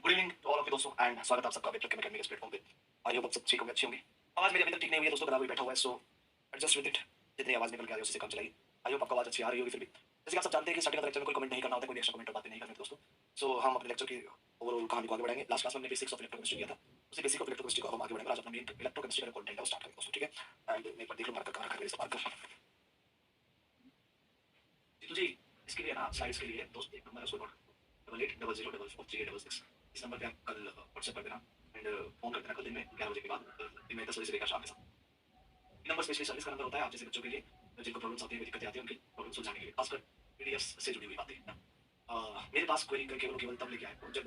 Good evening to all of you दोस्तों and स्वागत है आप सबका वेब केमिकल के प्लेटफॉर्म पे। आई होप आप सब ठीक होंगे, अच्छे होंगे। आवाज मेरी अभी तक ठीक नहीं हुई है दोस्तों, गला भी बैठा हुआ है, सो एडजस्ट विद इट। जितनी आवाज निकल के आ रही है उससे कम चलाइए। आई होप आपको आवाज अच्छी आ रही होगी फिर भी। जैसे कि आप सब जानते हैं कि स्टार्टिंग का लेक्चर में कोई कमेंट नहीं करना होता है, कोई एक्स्ट्रा कमेंट और बातें नहीं करनी दोस्तों। सो हम अपने लेक्चर की ओवरऑल कहानी को आगे बढ़ाएंगे। लास्ट क्लास में हमने बेसिक्स ऑफ इलेक्ट्रोकेमिस्ट्री किया था, उसी बेसिक ऑफ इलेक्ट्रोकेमिस्ट्री को हम आगे बढ़ाएंगे। आज अपना मेन इलेक्ट्रोकेमिस्ट्री का कंटेंट है वो स्टार्ट करेंगे दोस्तों, ठीक है। एंड मैं एक बार देख लूं मार्कर कहां रखा है, इसे मार्कर जी जी। इसके लिए ना स्लाइड्स के लिए दोस्त एक नंबर है, उसको नोट 8800043866। इस नंबर पे आप कल व्हाट्सएप कर देना एंड फोन कर देना कल दिन में 11 बजे के बाद, दिन में 10 बजे से लेकर शाम के 7। ये नंबर स्पेशली सर्विस का नंबर होता है। आप जैसे बच्चों के लिए जिनको प्रॉब्लम्स आती है, दिक्कतें आती है, उनकी प्रॉब्लम सुलझाने के लिए, खासकर पीडीएफ से जुड़ी हुई बातें ना। मेरे पास क्वेरी करके केवल तब लेके आए जब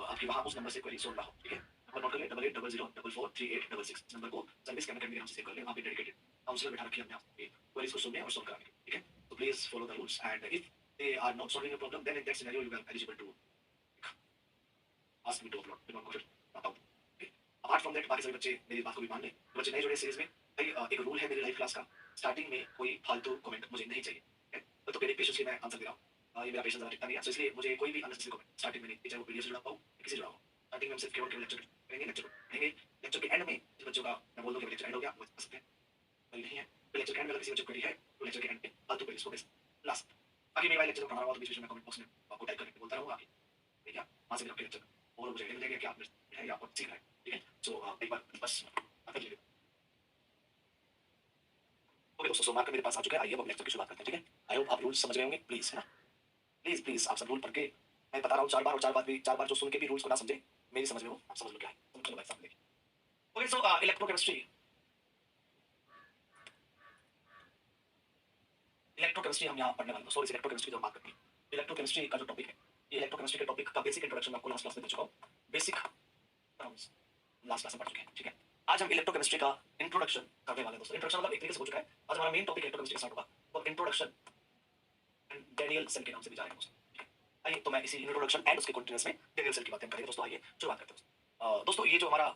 आपकी वहाँ उस नंबर से क्वेरी सोल्व ना हो, ठीक है। नंबर नोट कर ले 8800443866। इस नंबर को सर्विस केमिकल के नाम से सेव कर ले। वहाँ पे डेडिकेटेड काउंसलर बैठा रखी है हमने आपकी क्वेरीज को सुनने और सॉल्व कराने के लिए, ठीक है। तो please follow the rules and if they are not solving your problem, then in that scenario you are eligible to ask me to upload, फिर मैं उनको फिर बताता हूँ। अपार्ट फ्रॉम दैट बाकी सभी बच्चे मेरी बात को भी मान लें। तो बच्चे नए जुड़े सीरीज में, भाई एक रूल है मेरी लाइव क्लास का, स्टार्टिंग में कोई फालतू कमेंट मुझे नहीं चाहिए, ठीक है। तो मेरे पेशेंस मैं आंसर दे रहा हूँ, ये मेरा पेशेंस ज़्यादा टिकता नहीं है, तो इसलिए मुझे कोई भी अननेसेसरी कमेंट स्टार्टिंग में नहीं, चाहे वो पीडीएफ से जुड़ा हो या किसी से जुड़ा हो। स्टार्टिंग में हम सिर्फ केवल लेक्चर करेंगे, लेक्चर करेंगे। लेक्चर के एंड में जिस बच्चों का मैं बोल दूँ कि लेक्चर एंड हो गया, वो कर सकते हैं, नहीं है तो लेक्चर के एंड में अगर किसी बच्चे को क्वेरी है तो लेक्चर के एंड पे फालतू क्वेरीज को लास्ट। बाकी मेरा लेक्चर पढ़ा रहा हूँ तो बीच में कमेंट बॉक्स में आपको टाइप करके बोलता रहूँगा, ठीक है। वहाँ से भी आपके लेक्चर और मुझे आइडिया मिल जाएगा कि आप है या आपको सीख रहे हैं, ठीक है। सो एक बार बस कर लीजिए। ओके दोस्तों, सो मार्कर मेरे पास आ चुका है। आइए अब लेक्चर की शुरुआत करते हैं, ठीक है। आई होप आप रूल्स समझ गए होंगे, प्लीज, है ना। प्लीज प्लीज आप सब रूल पढ़ के, मैं बता रहा हूँ 4 बार, और 4 बार जो सुन के भी रूल्स को ना समझे, मेरी समझ में हो, आप समझ लो क्या है। चलो भाई साहब देखिए। ओके सो इलेक्ट्रोकेमिस्ट्री, इलेक्ट्रोकेमिस्ट्री हम यहाँ पढ़ने वाले हैं। सॉरी, इलेक्ट्रोकेमिस्ट्री जो हम बात करते हैं, इलेक्ट्रोकेमिस्ट्री का जो टॉपिक है, ये इलेक्ट्रोकेमिस्ट्री के टॉपिक का बेसिक इंट्रोडक्शन मैं आपको लास्ट क्लास में दे चुका हूँ। बेसिक टर्म्स लास्ट क्लास में पढ़ चुके हैं, ठीक है। आज हम इलेक्ट्रोकेमिस्ट्री का इंट्रोडक्शन करने वाले हैं दोस्तों। इंट्रोडक्शन मतलब एक तरीके से हो चुका है। आज हमारा मेन टॉपिक इलेक्ट्रोकेमिस्ट्री का स्टार्ट होगा और इंट्रोडक्शन एंड डेनियल सेल के नाम से भी जानेंगे दोस्तों, ठीक है। आइए तो मैं इसी इंट्रोडक्शन एंड उसके कंटीन्यूअस में डेनियल सेल की बातें करेंगे दोस्तों। आइए शुरुआत करते हैं दोस्तों। ये जो हमारा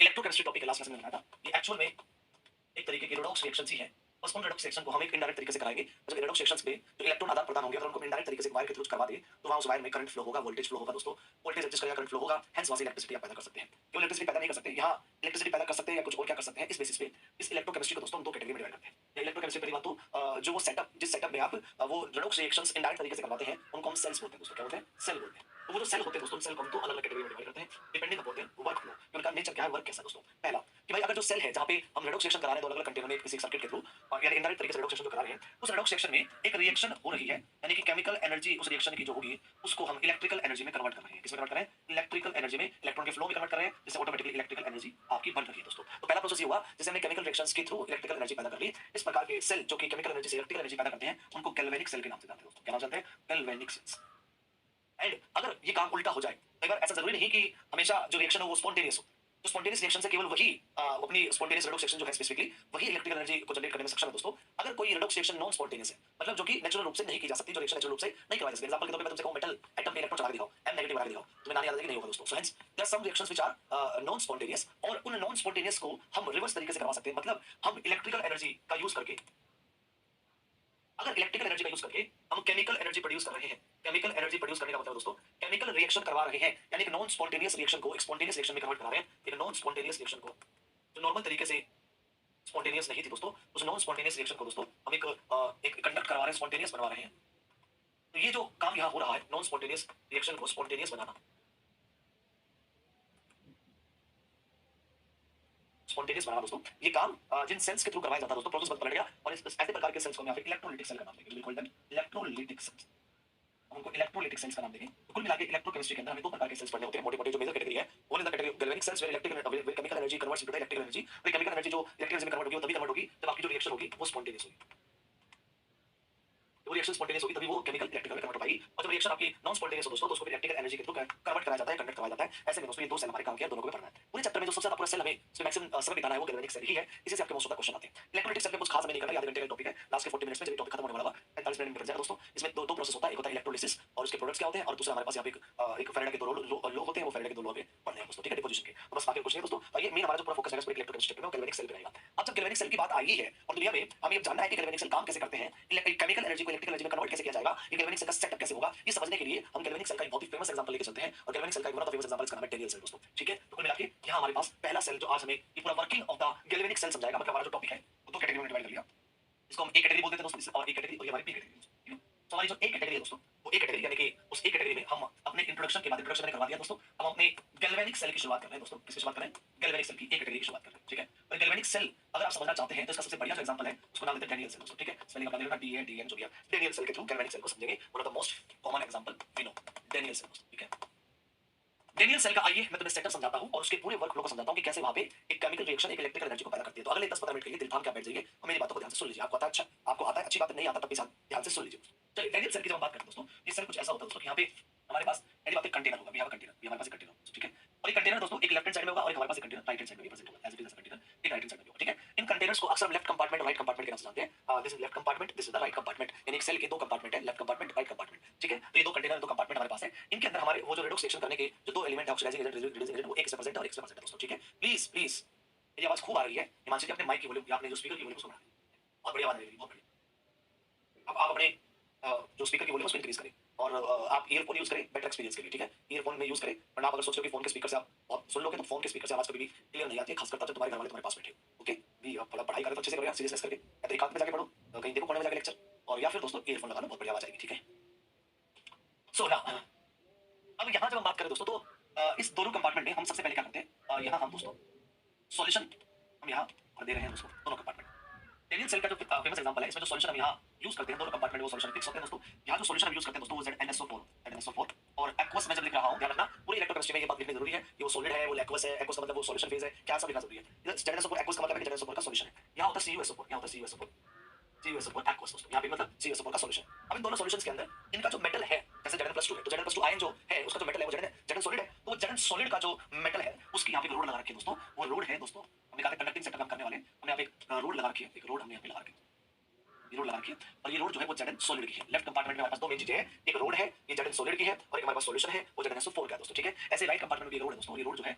इलेक्ट्रोकेमिस्ट्री टॉपिक है, लास्ट क्लास में बताया था, ये एक्चुअल में एक तरीके की रेडॉक्स रिएक्शन ही है। बस उन रेडॉक्स रिएक्शन को हम एक इनडायरेक्ट तरीके से कराएंगे। जब रेडॉक्स रिएक्शंस पे जो इलेक्ट्रॉन आदान प्रदान होंगे, अगर उनको इनडायरेक्ट तरीके से वायर के थ्रू करवा दे तो वहां उस वायर में करंट फ्लो होगा, वोल्टेज फ्लो होगा दोस्तों। वोल्टेज एडजस्ट करेगा, करंट फ्लो होगा, हेंस वहां से इलेक्ट्रिसिटी आप पैदा कर सकते हैं। केवल इलेक्ट्रिसिटी पैदा नहीं कर सकते, यहाँ इलेक्ट्रिसिटी पैदा कर सकते हैं या कुछ और क्या कर सकते हैं। इस बेसिस पे इस इलेक्ट्रोकेमिस्ट्री को दोस्तों हम दो कैटेगरी में डिवाइड करते हैं। इलेक्ट्रोकेमिस्ट्री पहली बात तो जो वो सेटअप, जिस सेटअप में आप वो रेडॉक्स रिएक्शंस इनडायरेक्ट तरीके से करवाते हैं, उनको हम सेल्स बोलते हैं दोस्तों। क्या बोलते हैं? सेल बोलते हैं। तो वो जो सेल होते हैं दोस्तों, सेल को हम दो अलग अलग कैटेगरी में डिवाइड करते हैं depending upon their work flow, कि उनका नेचर क्या है, वर्क कैसा है दोस्तों। पहला कि भाई अगर जो सेल है जहां पे हम रेडॉक्स रिएक्शन करा रहे हैं दो अलग अलग कंटेनर में किसी सर्किट के थ्रू, और यानी इनडायरेक्ट तरीके से रेडॉक्स रिएक्शन जो करा रहे हैं, उस रेडॉक्स रिएक्शन में एक रिएक्शन हो रही है, यानी कि केमिकल एनर्जी उस रिएक्शन की जो होगी उसको हम इलेक्ट्रिकल एनर्जी में कन्वर्ट कर रहे हैं। किसमें कन्वर्ट कर रहे हैं? इलेक्ट्रिकल एनर्जी में, इलेक्ट्रॉन के फ्लो में कन्वर्ट कर रहे हैं, जिससे ऑटोमेटिकली इलेक्ट्रिकल एनर्जी आपकी बढ़ रही है दोस्तों। तो पहला प्रोसेस ये हुआ जैसे हमने केमिकल रिएक्शंस के थ्रू इलेक्ट्रिकल एनर्जी पैदा कर ली। इस प्रकार के सेल जो कि केमिकल एनर्जी से इलेक्ट्रिकल एनर्जी पैदा करते हैं, उनको गैल्वेनिक सेल के नाम से जानते हैं दोस्तों। क्या नाम जानते हैं? Galvanic sales. एंड अगर ये काम उल्टा हो जाए, अगर ऐसा जरूरी नहीं कि हमेशा जो रिएक्शन हो वो स्पॉन्टेनियस हो, तो स्पॉन्टेनियस रिएक्शन से केवल वही अपनी स्पॉन्टेनियस रेडॉक्स रिएक्शन जो है स्पेसिफिकली वही इलेक्ट्रिकल एनर्जी को जनरेट करने में सक्षम है दोस्तों। अगर कोई रेडॉक्स रिएक्शन नॉन स्पॉन्टेनियस है, मतलब जो कि नेचुरल रूप से नहीं की जा सकती, जो रिएक्शन नेचुरल रूप से नहीं करवाई जा सकती। एग्जांपल के तौर पे मैं तुमसे कहूं मेटल एटम पे इलेक्ट्रॉन चला के दिखाओ, एम नेगेटिव लगा के दिखाओ, तुम्हें नानी याद आएगी? नहीं होगा दोस्तों। So hence there are some reactions which are non spontaneous, और उन नॉन स्पॉन्टेनियस को हम रिवर्स तरीके से करवा सकते हैं। मतलब हम इलेक्ट्रिकल एनर्जी का यूज करके, अगर इलेक्ट्रिकल एनर्जी का यूज करके हम केमिकल एनर्जी प्रोड्यूस कर रहे हैं, केमिकल एनर्जी प्रोड्यूस करने का मतलब दोस्तों केमिकल रिएक्शन करवा रहे हैं, यानी कि नॉन स्पॉन्टेनियस रिएक्शन को एक स्पॉन्टेनियस रिएक्शन में कन्वर्ट करा रहे हैं। एक नॉन स्पॉन्टेनियस रिएक्शन को जो नॉर्मल तरीके से स्पॉन्टेनियस नहीं थी दोस्तों, उस नॉन स्पॉन्टेनियस रिएक्शन को दोस्तों हम एक कंडक्ट करवा रहे हैं, स्पॉन्टेनियस बनवा रहे हैं। तो ये जो काम यहाँ हो रहा है, नॉन स्पॉन्टेनियस रिएक्शन को स्पॉन्टेनियस बनाना, स्पॉन्टेनियस बनाना दोस्तों, ये काम जिन सेल्स के थ्रू करवाया जाता है दोस्तों, प्रोसेस पलट गया और ऐसे प्रकार के सेल्स को हम यहाँ पे इलेक्ट्रोलिटिक सेल का नाम देंगे। बिल्कुल इलेक्ट्रोलिटिक सेल्स, उनको इलेक्ट्रोलिटिक सेल्स का नाम देंगे। तो कुल मिला के इलेक्ट्रोकेमिस्ट्री के अंदर हमें दो प्रकार के सेल्स पढ़ने होते हैं, मोटे-मोटे जो मेजर कैटेगरी है। One is the category galvanic cells, where electrical chemical energy converts into the electrical energy. और केमिकल एनर्जी जो इलेक्ट्रिकल एनर्जी में कन्वर्ट होगी वो तभी कन्वर्ट होगी जब आपकी जो रिएक्शन होगी वो स्पॉन्टेनियस होगी। वो रिएक्शन स्पॉन्टेनियस होगी तभी वो केमिकल इलेक्ट्रिकल में कन्वर्ट हो पाएगी। और जब रिएक्शन आपकी नॉन स्पॉन्टेनियस हो दोस्तों, तो उसको इलेक्ट्रिकल एनर्जी के थ्रू कन्वर्ट कराया जाता है, कंडक्ट करवाया जाता है। ऐसे में दोस्तों ये दो सेल हमारे काम किया, दोनों को पढ़ना है। पूरे चैप्टर में जो सबसे ज्यादा पूरा सेल हमें इसमें मैक्सिमम समय बिताना है वो गैल्वेनिक सेल ही है। इसी से आपके मोस्ट ऑफ द क्वेश्चन आते हैं। इलेक्ट्रोलिटिक सेल में कुछ खास हमें नहीं करना, आधे घंटे का टॉपिक है। लास्ट के 40 मिनट्स में जब टॉपिक खत्म होने वाला है 45 मिनट में निकल जाएगा दोस्तों। इसमें दो प्रोसेस होता है, एक होता है इलेक्ट्रोलिसिस और उसके प्रोडक्ट्स क्या होते हैं, और दूसरा हमारे पास यहाँ पे एक फैराडे के दो लो होते हैं, वो फैराडे के दो लो पे पढ़ने हैं दोस्तों, ठीक है, डिपोजिशन के। तो बस बाकी कुछ नहीं है दोस्तों। ये मेन हमारा जो पूरा फोकस है इस पे इलेक्ट्रोकेमिस्ट्री पे, गैल्वेनिक सेल पे रहेगा। अब जब गैल्वेनिक सेल की बात आई है और दुनिया में हमें ये जानना है कि गैल्वेनिक सेल काम कैसे करते हैं, केमिकल एनर्जी को इलेक्ट्रिकल एनर्जी में कन्वर्ट कैसे किया जाएगा, ये गैल्वेनिक सेल का सेटअप कैसे होगा, ये समझने के लिए हम गैल्वेनिक सेल का एक बहुत ही फेमस एग्जांपल लेके चलते हैं। और गैल्वेनिक सेल का एक one of the famous example इसका नाम है डेनियल सेल दोस्तों। ठीक है, तो कुल मिला के यहाँ हमारे पास पहला सेल जो आज हमें ये पूरा working of the galvanic cell समझाएगा, मतलब हमारा जो टॉपिक है वो दो कैटेगरी में डिवाइड कर लिया। इसको हम ए कैटेगरी बोलते हैं दोस्तों, और ए कैटेगरी और ये हमारी बी कैटेगरी। तो हमारी जो ए कैटेगरी है दोस्तों, वो ए कैटेगरी यानी कि उस ए कैटेगरी में हम अपने इंट्रोडक्शन के बाद, इंट्रोडक्शन मैंने करवा दिया दोस्तों, हम अपने गैल्वेनिक सेल की शुरुआत कर रहे हैं दोस्तों। किसकी शुरुआत कर रहे हैं? गैल्वेनिक सेल की ए कैटेगरी की शुरुआत कर रहे हैं। ठीक है, और गैल्वेनिक सेल अगर आप समझना चाहते हैं तो इसका सबसे बढ़िया जो एग्जांपल है उसको नाम देते हैं डेनियल सेल दोस्तों। ठीक है, स्पेलिंग अपना लेना डी ए डी एन जो भी है, डेनियल सेल के थ्रू गैल्वेनिक सेल को समझेंगे। One of the most common example we know Daniel cell दोस्तों। ठीक है, डेनियल सेल का आइए मैं तुम्हें सेटअप समझाता हूं और उसके पूरे वर्कफ्लो को समझाता हूं कि कैसे वहां पे एक केमिकल रिएक्शन एक इलेक्ट्रिकल एनर्जी को पैदा करती है। तो अगले 10-15 मिनट के लिए दिल थाम के आप बैठ जाइए और मेरी बातों को ध्यान से सुन लीजिए। आपको आता है? अच्छा, आपको आता है, अच्छी बात है, नहीं आता तब भी ध्यान से सुन लीजिए। चलिए, डेनियल सेल की जब हम बात करते हैं दोस्तों, ये सेल कुछ ऐसा होता है दोस्तों कि यहाँ पे हमारे पास पहली बात एक कंटेनर होगा, कंटेनर, ये हमारे पास एक कंटेनर होगा। ठीक है, और ये कंटेनर दोस्तों एक लेफ्ट हैंड साइड में होगा और एक हमारे पास एक कंटेनर राइट हैंड साइड में प्रेजेंट होगा। As it is a container एक राइट हैंड साइड में होगा। ठीक है, इन कंटेनर्स को अक्सर लेफ्ट कंपार्टमेंट और राइट कंपार्टमेंट के नाम से जानते हैं। This is left compartment, this is the right compartment, यानी एक सेल के दो कंपार्टमेंट है, लेफ्ट कंपार्टमेंट, राइट कंपार्टमेंट। ठीक है, तो ये दो कंटेनर, दो कंपार्टमेंट हमारे पास है। इनके अंदर हमारे वो जो रेडॉक्स रिएक्शन करने के जो दो एलिमेंट है, ऑक्सीडाइजिंग एजेंट, रिड्यूसिंग एजेंट, वो एक से प्रेजेंट है और एक से प्रेजेंट है दोस्तों। ठीक है, प्लीज प्लीज मेरी आवाज खूब आ रही है, हिमांशु जी अपने माइक की वॉल्यूम या अपने जो स्पीकर की वॉल्यूम उसको बढ़ाएं। बहुत बढ़िया आवाज आ रही है, बहुत बढ़िया। अब आप अपने जो स्पीकर की वॉल्यूम उसको इंक्रीज करें और आप ईयरफोन यूज करें बेटर एक्सपीरियंस के लिए। ठीक है, ईयरफोन में यूज करें, वरना आप अगर सोच रहे हो कि फोन के स्पीकर से आप बहुत सुन लोगे तो फोन के स्पीकर से आवाज कभी भी क्लियर नहीं आती है, खासकर तब जब तुम्हारे घर वाले तुम्हारे पास बैठे हो। ओके, भी थोड़ा पढ़ाई करें तो अच्छे से करो यार, सीरियसनेस करके, या तो एक हाथ में जाके पढ़ो, कहीं देखो कोने में जाके लेक्चर, और या फिर दोस्तों ईयरफोन लगा लो, बहुत बढ़िया आवाज आएगी। ठीक है, सो ना अब यहाँ जब हम बात करें दोस्तों तो इस दोनों कंपार्टमेंट में हम सबसे पहले क्या करते हैं, यहाँ हम दोस्तों सॉल्यूशन हम यहाँ दे रहे हैं दोस्तों दोनों कंपार्टमेंट। डेनियल सेल का जो फेमस एग्जांपल है, इसमें जो सॉल्यूशन हम यहाँ यूज करते हैं दोनों कंपार्टमेंट में वो सॉल्यूशन फिक्स होते हैं दोस्तों। यहाँ जो सॉल्यूशन हम यूज करते हैं दोस्तों वो ZnSO4 और एक्वस में जब लिख रहा हूँ ध्यान रखना, पूरी इलेक्ट्रोकेमिस्ट्री में ये बात लिखनी जरूरी है कि वो सॉलिड है, वो एक्वस है, एक्वस का मतलब वो सॉल्यूशन फेज है, क्या सब लिखना जरूरी है। ZnSO4 एक्वस का मतलब है कि ZnSO4 का सॉल्यूशन है। यहाँ होता है CuSO4, यहाँ होता है CuSO4, CuSO4 एक्वस दोस्तों, यहाँ पे मतलब CuSO4 का सॉल्यूशन। अब इन दोनों सॉल्यूशंस के अंदर इनका जो मेटल है, जैसे Zn+2 है तो Zn+2 आयन जो है उसका जो मेटल है वो Zn सॉलिड है, तो Zn सॉलिड का जो मेटल है उसकी यहाँ पे रोड लगा रखी है दोस्तों। वो रोड है दोस्तों, हमने कहा था कंडक्टिंग सेटअप करने वाले, हमने यहाँ पे एक रोड लगा रखी है, एक रोड हमने यहाँ पे लगा रखी है, ये रोड लगा रखी है, और ये रोड जो है वो Zn सॉलिड की है। लेफ्ट कंपार्टमेंट में हमारे पास दो मेन चीजें हैं, एक रोड है ये Zn सॉलिड की है और एक हमारे पास सॉल्यूशन है वो ZnSO4 का है दोस्तों। ठीक है, ऐसे राइट कंपार्टमेंट में भी रोड है दोस्तों, ये रोड जो है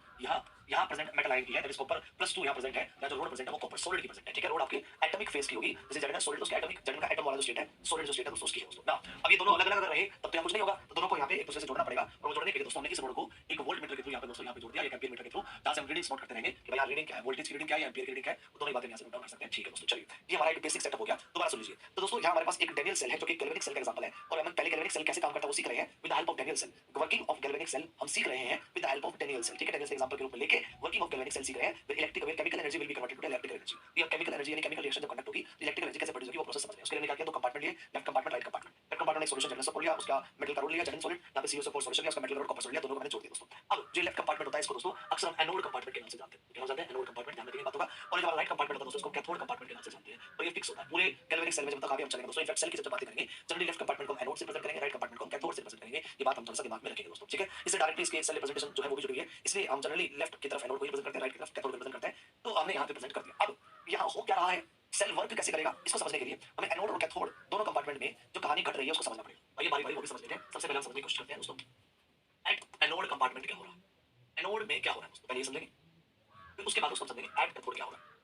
यहाँ प्रेजेंट मेटल आयन की है, दैट इज कॉपर +2 यहाँ प्रेजेंट है, या जो रोड प्रेजेंट है वो कॉपर सॉलिड की प्रेजेंट है। ठीक है, रोड आपकी एटॉमिक फेज की होगी, जैसे Zn सॉलिड उसका एटॉमिक, Zn का एटम वाला जो स्टेट है, सॉलिड जो स्टेट है दोस्तों उसकी है दोस्तों ना। अब ये दोनों अलग-अलग अगर रहे तब तो यहाँ कुछ नहीं होगा, तो दोनों को यहाँ पे एक दूसरे से जोड़ना पड़ेगा, और वो जोड़ने के लिए दोस्तों हमने किस रोड को एक वोल्ट मीटर के थ्रू यहाँ पे दोस्तों यहाँ पे जोड़ दिया, एक एम्पीयर मीटर के थ्रू, जहाँ से हम रीडिंग्स नोट करते रहेंगे कि भाई यार रीडिंग क्या है, वोल्टेज की रीडिंग क्या है, एम्पीयर की रीडिंग क्या है, वो दोनों ही बातें यहाँ से नोट डाउन कर सकते हैं। ठीक है दोस्तों, चलिए ये हमारा एक बेसिक सेटअप हो गया। दोबारा सुन लीजिए, तो दोस्तों यहाँ हमारे पास एक डेनियल सेल है जो कि गैल्वेनिक सेल का एग्जांपल है, और हम पहले गैल्वेनिक सेल कैसे काम करता है वो सीख रहे हैं with the help of Daniel cell. Working of galvanic cell हम सीख रहे हैं with the help of Daniel cell. ठीक है, डेनियल सेल एग्जांपल के रूप में लेके वर्किंग ऑफ गैल्वेनिक सेल सीख रहे हैं, with electrical chemical energy will be converted to electrical energy. ये केमिकल एनर्जी यानी केमिकल रिएक्शन जब कंडक्ट होगी इलेक्ट्रिकल एनर्जी कैसे प्रोड्यूस होगी वो प्रोसेस समझ रहे हैं। उसके लिए निकाल के दो कंपार्टमेंट लिए, left compartment, right compartment. Left compartment में सॉल्यूशन ZnSO4 लिया, उसका मेटल का रोड लिया Zn सॉलिड, यहाँ पे CuSO4 सॉल्यूशन लिया, उसका मेटल रोड कॉपर सॉलिड लिया, दोनों को मैंने जोड़ दिया दोस्तों। अब जो लेफ्ट कंपार्टमेंट होता है इसको दोस्तों अक्सर हम एनोड कंपार्टमेंट के नाम से जानते हैं। क्या नाम जानते हैं? एनोड कंपार्टमेंट, ध्यान रखिए बात होगा। और जो हमारा राइट कंपार्टमेंट होता है दोस्तों इसको कैथोड कंपार्टमेंट के नाम से जानते हैं, और ये फिक्स होता है पूरे गैल्वेनिक सेल में जब तक आगे हम चलेंगे दोस्तों। इनफैक्ट सेल की जब बात करेंगे जनरली लेफ्ट कंपार्टमेंट को हम एनोड से प्रेजेंट करेंगे, राइट कंपार्टमेंट को हम कैथोड से प्रेजेंट करेंगे। ये बात हम थोड़ा सा दिमाग में रखेंगे दोस्तों। ठीक है, इससे डायरेक्टली इसके सेल रिप्रेजेंटेशन जो है वो भी जुड़ी है, इसलिए हम जनरली लेफ्ट की तरफ एनोड को ही प्रेजेंट करते हैं, राइट की तरफ कैथोड को प्रेजेंट करते हैं। तो हमने यहाँ पे प्रेजेंट कर दिया। अब यहाँ हो क्या रहा है, सेल वर्क कैसे करेगा इसको समझने के लिए हमें एनोड और कैथोड दोनों कंपार्टमेंट में जो कहानी घट रही है उसको समझना पड़ेगा। आइए बारी बारी वो भी समझ लेते हैं। सबसे पहले हम समझने की कोशिश करते हैं दोस्तों एट एनोड कंपार्टमेंट क्या हो रहा है, एनोड में क्या हो रहा है दोस्तों, पहले ये समझेंगे, फिर उसके बाद उसको समझेंगे एट कैथोड क्या हो रहा है।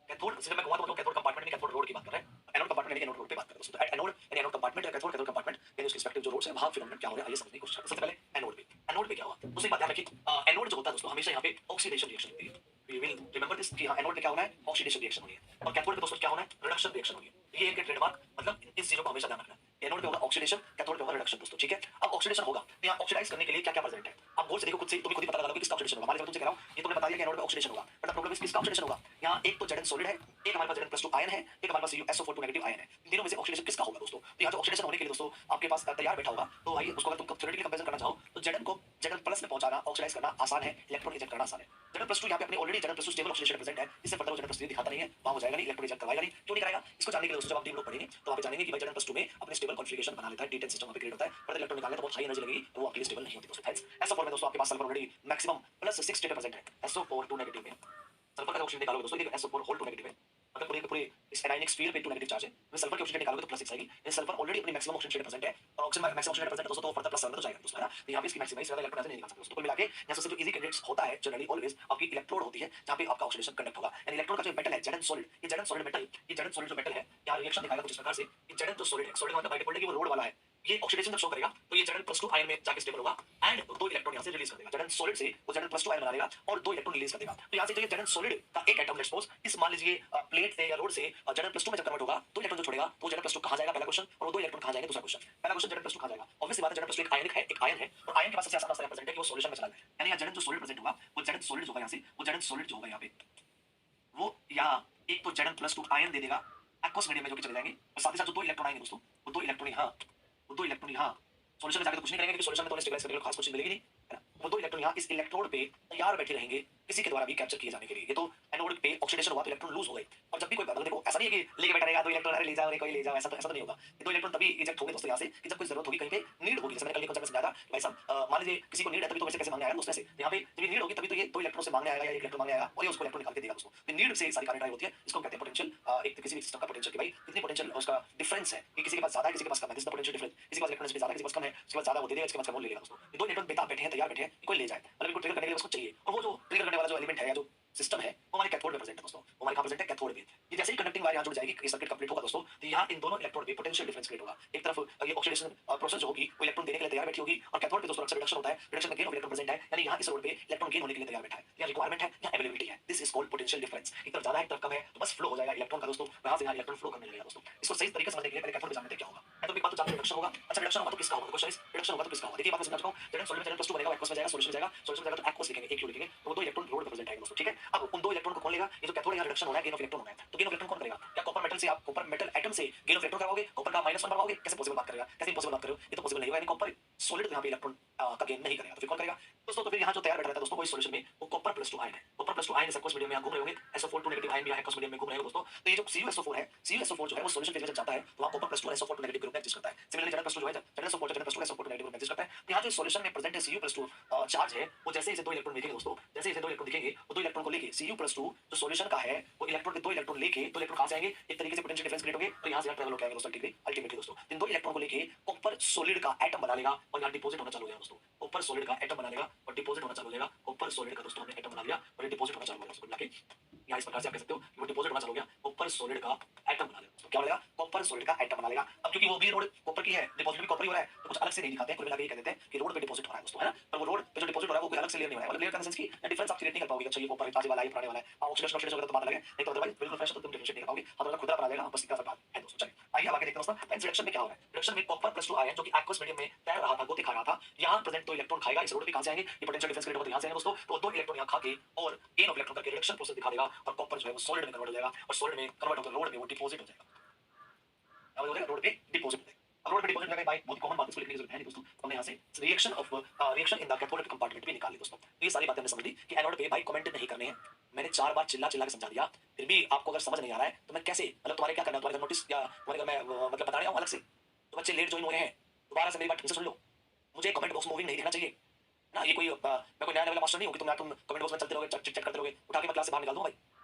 कैथोड से मैं कहूंगा तो कैथोड कंपार्टमेंट में कैथोड रोड की बात कर रहे हैं, एनोड कंपार्टमेंट में एनोड रोड पे बात कर रहे हैं दोस्तों। तो एट एनोड यानी एनोड कंपार्टमेंट या कैथोड कंपार्टमेंट यानी उसके रिस्पेक्टिव जो रोड्स है वहां फिनोमेनन क्या हो रहा है आइए समझने की कोशिश करते हैं। सबसे पहले एनोड पे क्या हुआ, दूसरी बात ध्यान रखिए, एनोड जो होता है दोस्तों हमेशा यहाँ पे ऑक्सीडेशन रिएक्शन होती है। वी विल रिमेंबर दिस कि एनोड में क्या होना है, ऑक्सीडेशन रिएक्शन होनी है, और कैथोड पे दोस्तों क्या होना है, रिडक्शन रिएक्शन होनी है। ये एक ट्रेडमार्क, मतलब इस चीजों को हमेशा ध्यान रखना है। एनोड पे होगा ऑक्सीडेशन, कैथोड पे होगा रिडक्शन दोस्तों। ठीक है, अब ऑक्सीडेशन होगा तो यहाँ ऑक्सीडाइज करने के लिए क्या क्या प्रेजेंट है, आप गौर से देखो, खुद से तुम्हें खुद ही पता लगा लो कि किसका ऑक्सीडेशन होगा। मान लीजिए मैं तुमसे कह रहा हूं ये तुमने बता दिया कि एनोड पे ऑक्सीडेशन होगा, बट प्रॉब्लम इज किसका ऑक्सीडेशन होगा। यहाँ एक तो Zn सॉलिड है, एक हमारे पास Zn+2 आयन है, एक हमारे पास SO4 नेगेटिव आयन है। इन तीनों में से ऑक्सीडेशन किसका होगा दोस्तों। तो यहाँ जो ऑक्सीडेशन होने के लिए दोस्तों आपके पास तैयार बैठा होगा, तो भाई उसको अगर तुम थ्योरेटिकली कंपैरिजन करना चाहो तो Zn को Zn+ में पहुंचाना, ऑक्सीडाइज करना आसान है, इलेक्ट्रॉन रिजेक्ट करना आसान है। Zn+2 यहाँ पे अपने already Zn+2 stable oxidation present है, इससे फर्दर Zn+3 दिखाता नहीं है, वहां हो जाएगा नहीं, इलेक्ट्रॉन रिजेक्ट करवाएगा नहीं। क्यों नहीं कराएगा इसको जानने के लिए दोस्तों जब आप डीप लोग पढ़ेंगे तो आप जानेंगे कि भाई Zn+2 में अपने स्टेबल कॉन्फिगरेशन बना लेता है, D10 सिस्टम वहां पे क्रिएट होता है, पर इलेक्ट्रॉन निकालने तो बहुत हाई एनर्जी लगेगी, तो वो आपके लिए स्टेबल नहीं होती दोस्तों। SO4 में दोस्तों आपके पास sulphur already maximum +6 state present है, SO4 2 नेगेटिव में सल्फर का ऑक्सीजन निकालोगे दोस्तों, देखो SO4 होल 2 नेगेटिव है, अगर पूरे के पूरे इस एनायनिक स्फीयर पे 2 नेगेटिव चार्ज है, तो सल्फर की ऑक्सीजन निकालोगे तो +6 आएगी। ये सल्फर ऑलरेडी अपनी मैक्सिमम ऑक्सीजन स्टेट प्रेजेंट है और ऑक्सीजन मैक्सिमम ऑक्सीजन प्रेजेंट है दोस्तों, तो फर्दर +7 में तो जाएगा दोस्तों, है ना? तो यहाँ पे इसकी मैक्सिमाइज ज्यादा इलेक्ट्रॉन नहीं निकाल सकते दोस्तों। कुल मिला के यहाँ सबसे जो इजी कैंडिडेट्स होता है जनरली ऑलवेज आपकी इलेक्ट्रोड होती है, जहाँ पे आपका ऑक्सीडेशन कंडक्ट होगा। यानी इलेक्ट्रोड का जो मेटल है जेड सॉलिड, ये जेड सॉलिड मेटल, ये जेड सॉलिड जो मेटल है, यहाँ रिएक्शन दिखाएगा कुछ इस प्रकार से, ये जेड जो सॉलिड है, सॉलिड का मतलब बाय डिफॉल्ट है कि वो लोड वाला है। ये ऑक्सीडेशन जब शो करेगा तो ये Zn+2 आयन में जाके स्टेबल होगा एंड 2 इलेक्ट्रॉन यहाँ से रिलीज कर देगा। Zn सॉलिड से वो Zn+2 आयन बना लेगा और 2 इलेक्ट्रॉन रिलीज कर देगा। तो यहाँ से जो ये Zn सॉलिड का एक एटम लेट्स सपोज इस मान लीजिए प्लेट से या रोड से Zn+2 में जब कन्वर्ट होगा तो इलेक्ट्रॉन जो छोड़ेगा तो Zn+2 कहाँ जाएगा, पहला क्वेश्चन, और वो 2 इलेक्ट्रॉन कहाँ जाएंगे, दूसरा क्वेश्चन। पहला क्वेश्चन Zn+2 कहाँ जाएगा, ऑब्वियस सी बात है Zn+2 एक आयनिक है, एक आयन है और आयन के पास सबसे आसान रास्ता रिप्रेजेंट है कि वो सॉल्यूशन में चला जाए। यानी यहाँ Zn जो सॉलिड प्रेजेंट होगा वो Zn सॉलिड जो होगा यहाँ से, वो Zn सॉलिड जो होगा यहाँ पे वो यहाँ एक तो Zn+2 आयन दे देगा एक्वस मीडियम में जो कि चले जाएंगे और साथ ही साथ जो 2 इलेक्ट्रॉन आएंगे दोस्तों, वो 2 इलेक्ट्रॉन यहाँ, वो 2 इलेक्ट्रॉन यहाँ सॉल्यूशन में जाकर तो कुछ नहीं करेंगे क्योंकि सॉल्यूशन में तो स्टेबलाइज करने के लिए खास कुछ मिलेगी नहीं, है ना? वो 2 इलेक्ट्रॉन यहाँ इस इलेक्ट्रोड पे तैयार बैठे रहेंगे किसी के द्वारा भी कैप्चर किए जाने के लिए। ये तो एनोड पे ऑक्सीडेशन हुआ तो इलेक्ट्रॉन लूज हो गए और जब भी कोई मतलब देखो ऐसा नहीं है कि लेके बैठा रहेगा 2 इलेक्ट्रॉन, अरे ले जाओ, अरे कोई ले जाओ, ऐसा तो नहीं होगा। ये 2 इलेक्ट्रॉन तभी इजेक्ट होंगे दोस्तों यहाँ से कि जब कोई जरूरत होगी, कहीं पे नीड होगी। जैसे मैंने कल एक कॉन्सेप्ट समझाया था भाई साहब, मान लीजिए किसी को नीड है तभी तो वैसे कैसे मांगने आएगा दोस्तों से, यहाँ पे जब ये नीड होगी तभी तो ये 2 इलेक्ट्रॉन से मांगने आएगा या 1 इलेक्ट्रॉन मांगने आएगा और ये उसको इलेक्ट्रॉन निकाल के देगा दोस्तों। तो नीड से सारी कार्य होती है, इसको कहते हैं पोटेंशियल। एक किसी भी सिस्टम का पोटेंशियल कि भाई कितनी पोटेंशियल उसका डिफरेंस है कि किसी के पास ज्यादा है किसी के पास कम है, दिस द पोटेंशियल डिफरेंस। किसी के पास इलेक्ट्रॉन ज्यादा है किसी के पास कम है, उसके पास ज्यादा वो दे देगा, इसके पास कम वो ले लेगा दोस्तों। ये 2 इलेक्ट्रॉन बेताब बैठे हैं, तैयार बैठे हैं, कोई ले जाए मतलब इनको ट्रिगर करने के लिए उसको चाहिए और वो जो ट्रिगर करने वाला जो एलिमेंट है या जो सिस्टम है वो हमारे कैथोड में प्रेजेंट है दोस्तों, वो हमारे कहां प्रेजेंट है, कैथोड में। ये जैसे ही कंडक्टिंग वायर यहां जुड़ जाएगी, ये सर्किट कंप्लीट होगा दोस्तों, तो यहां इन दोनों इलेक्ट्रोड पे पोटेंशियल डिफरेंस क्रिएट होगा। एक तरफ ये ऑक्सीडेशन प्रोसेस जो होगी वो इलेक्ट्रॉन देने के लिए तैयार बैठी होगी और कैथोड पे दोस्तों अक्सर रिडक्शन होता है, रिडक्शन में गेन ऑफ इलेक्ट्रॉन प्रेजेंट है, यानी यहां इस रोड पे इलेक्ट्रॉन गेन होने के लिए तैयार बैठा है, या रिक्वायरमेंट है या अवेलेबिलिटी है। This is called potential difference. एक तरफ ज्यादा है एक तरफ कम है तो बस फ्लो हो जाएगा इलेक्ट्रॉन का दोस्तों, वहां से यहां इलेक्ट्रॉन फ्लो करने लगेगा दोस्तों। इसको सही तरीके से समझने के लिए पहले कैथोड पे जानते हैं क्या होगा। कैथोड के बाद तो जानते हैं रिडक्शन होगा। अच्छा रिडक्शन होगा तो किसका होगा, क्वेश्चन इज रिडक्शन होगा तो किसका होगा। देखिए बात मैं समझा चुका हूं, जब सॉल्यूशन में Zn+2 बनेगा, एक्वस में जाएगा, सॉल्यूशन में जाएगा, सॉल्यूशन में जाएगा तो एक्वस लिखेंगे, एक क्यू लिखेंगे, तो वो 2 इलेक्ट्रॉन रोड पे प्रेजेंट आएगा दोस्तों, ठीक है। अब उन 2 इलेक्ट्रॉन को कौन लेगा, ये जो कैथोड है, यहां रिडक्शन होना है, गेन ऑफ इलेक्ट्रॉन होना है, तो गेन ऑफ इलेक्ट्रॉन कौन करेगा? क्या कॉपर मेटल से आप कॉपर मेटल एटम से गेन ऑफ इलेक्ट्रॉन करवाओगे, कॉपर का -1 बनवाओगे? कैसे पॉसिबल बात करेगा, कैसे इम्पॉसिबल बात कर रहे हो, ये तो पॉसिबल नहीं होगा। यानी कॉपर सॉलिड यहां पे इलेक्ट्रॉन का गेन नहीं करेगा, तो फिर कौन करेगा दोस्तों? तो फिर यहां जो तैयार बैठा रहता है दोस्तों वही सॉल्यूशन में वो कॉपर+2 आयन है। कॉपर+2 आयन एक्वस मीडियम में यहां घूम रहे होंगे, SO4 2 नेगेटिव आयन भी एक्वस मीडियम में घूम रहे होंगे दोस्तों। तो ये जो CuSO4 है, CuSO4 जो है वो सॉल्यूशन फेज में जब जाता है तो वहां कॉपर+2 और SO4 2 नेगेटिव ग्रुप में एग्जिस्ट करता है। सिमिलरली Zn+2 जो है Zn+2 SO4 2 नेगेटिव ग्रुप में एग्जिस्ट करता है। तो यहां जो सॉल्यूशन में प्रेजेंट है Cu+2 चार्ज है, वो जैसे इसे 2 इलेक्ट्रॉन दिखेंगे दोस्तों, जैसे इसे 2 इलेक्ट्रॉन दिखेंगे वो 2 इलेक्ट्रॉन को लेके Cu+2 जो सॉल्यूशन का है वो इलेक्ट्रॉन के 2 इलेक्ट्रॉन लेके 2 इलेक्ट्रॉन कहां से आएंगे, एक तरीके से पोटेंशियल डिफरेंस क्रिएट होंगे और यहां से ट्रैवल होकर आएंगे दोस्तों अल्टीमेटली दोस्तों। इन 2 इलेक्ट्रॉन को लेके कॉपर सॉलिड का एटम बना लेगा और यहां डिपॉजिट होना चालू हो जाएगा दोस्तों। कॉपर सॉलिड का एटम बना लेगा और डिपॉजिट होना चालू हो जाएगा। कॉपर सॉलिड का दोस्तों हमने एटम बना लिया और ये डिपॉजिट होना चालू हो जाएगा दोस्तों। ताकि यहाँ इस प्रकार से आप कह सकते हो कि वो डिपॉजिट होना चालू हो गया, कॉपर सॉलिड का एटम बना लेगा। तो क्या बनेगा, कॉपर सॉलिड का एटम बना लेगा। अब क्योंकि वो भी रोड कॉपर की है, डिपॉजिट भी कॉपर ही हो रहा है, तो कुछ अलग से नहीं दिखाते हैं, कुल मिला के ये कह देते हैं कि रोड पे डिपॉजिट हो रहा है दोस्तों, है ना। पर वो रोड पे जो डिपॉजिट हो रहा है वो कोई अलग से लेयर नहीं हो रहा है, मतलब लेयर का सेंस की डिफरेंस आप क्रिएट नहीं कर पाओगे। अच्छा ये कॉपर ताजे वाला है, पुराने वाला है, ऑक्सीडेशन ऑक्सीडेशन वगैरह तो बात अलग है, नहीं तो अदरवाइज बिल्कुल फ्रेश तो तुम डिफरेंशिएट नहीं कर पाओगे, हमारा खुद बना जाएगा, बस इतना सा बात है दोस्तों। चलिए आइए अब आगे देखते हैं दोस्तों पेंस रिएक्शन में क्या हो रहा है। रिएक्शन में कॉपर+2 आयन जो कि एक्वस मीडियम में तैर रहा था, गोते खा रहा था, यहां प्रेजेंट 2 इलेक्ट्रॉन खाएगा, इस रोड पे कहां से आएंगे, ये पोटेंशियल डिफरेंस क्रिएट होगा यहां से आएंगे दोस्तों। तो 2 इलेक्ट्रॉन यहां खा के और गेन ऑफ इलेक्ट्रॉन करके रिएक्शन प्रोसेस दिखा देगा और कॉपर जो है वो सॉलिड में कन्वर्ट हो जाएगा और सॉलिड में कन्वर्ट होकर रोड में वो डिपॉजिट हो जाएगा। अब हो जाएगा रोड पे डिपॉजिट हो जाएगा। अब रोड पे डिपॉजिट हो जाएगा भाई, बहुत कॉमन बात है, इसको लिखने की जरूरत है नहीं दोस्तों। हमने यहां से reaction in the cathodic compartment भी निकाल ली दोस्तों। तो ये सारी बातें हमने समझ ली कि एनोड पे भाई कमेंट नहीं करने हैं। मैंने 4 बार चिल्ला चिल्ला के समझा दिया, फिर भी आपको अगर समझ नहीं आ रहा है तो मैं कैसे मतलब तुम्हारे क्या करना है, तुम्हारे घर नोटिस या तुम्हारे घर मैं मतलब बता रहा हूं अलग से। तो बच्चे लेट ज्वाइन हुए हैं, दोबारा से मेरी बात ठीक से सुन लो। मुझे कमेंट बॉक्स मूविंग नहीं दिखना चाहिए ना। ये कोई मैं कोई नया लेवल मास्टर नहीं हूं कि तुम कमेंट बॉक्स में चलते रहोगे, चिट चैट करते रहोगे, उठा के मैं क्लास से बाहर निकाल दूंगा भाई,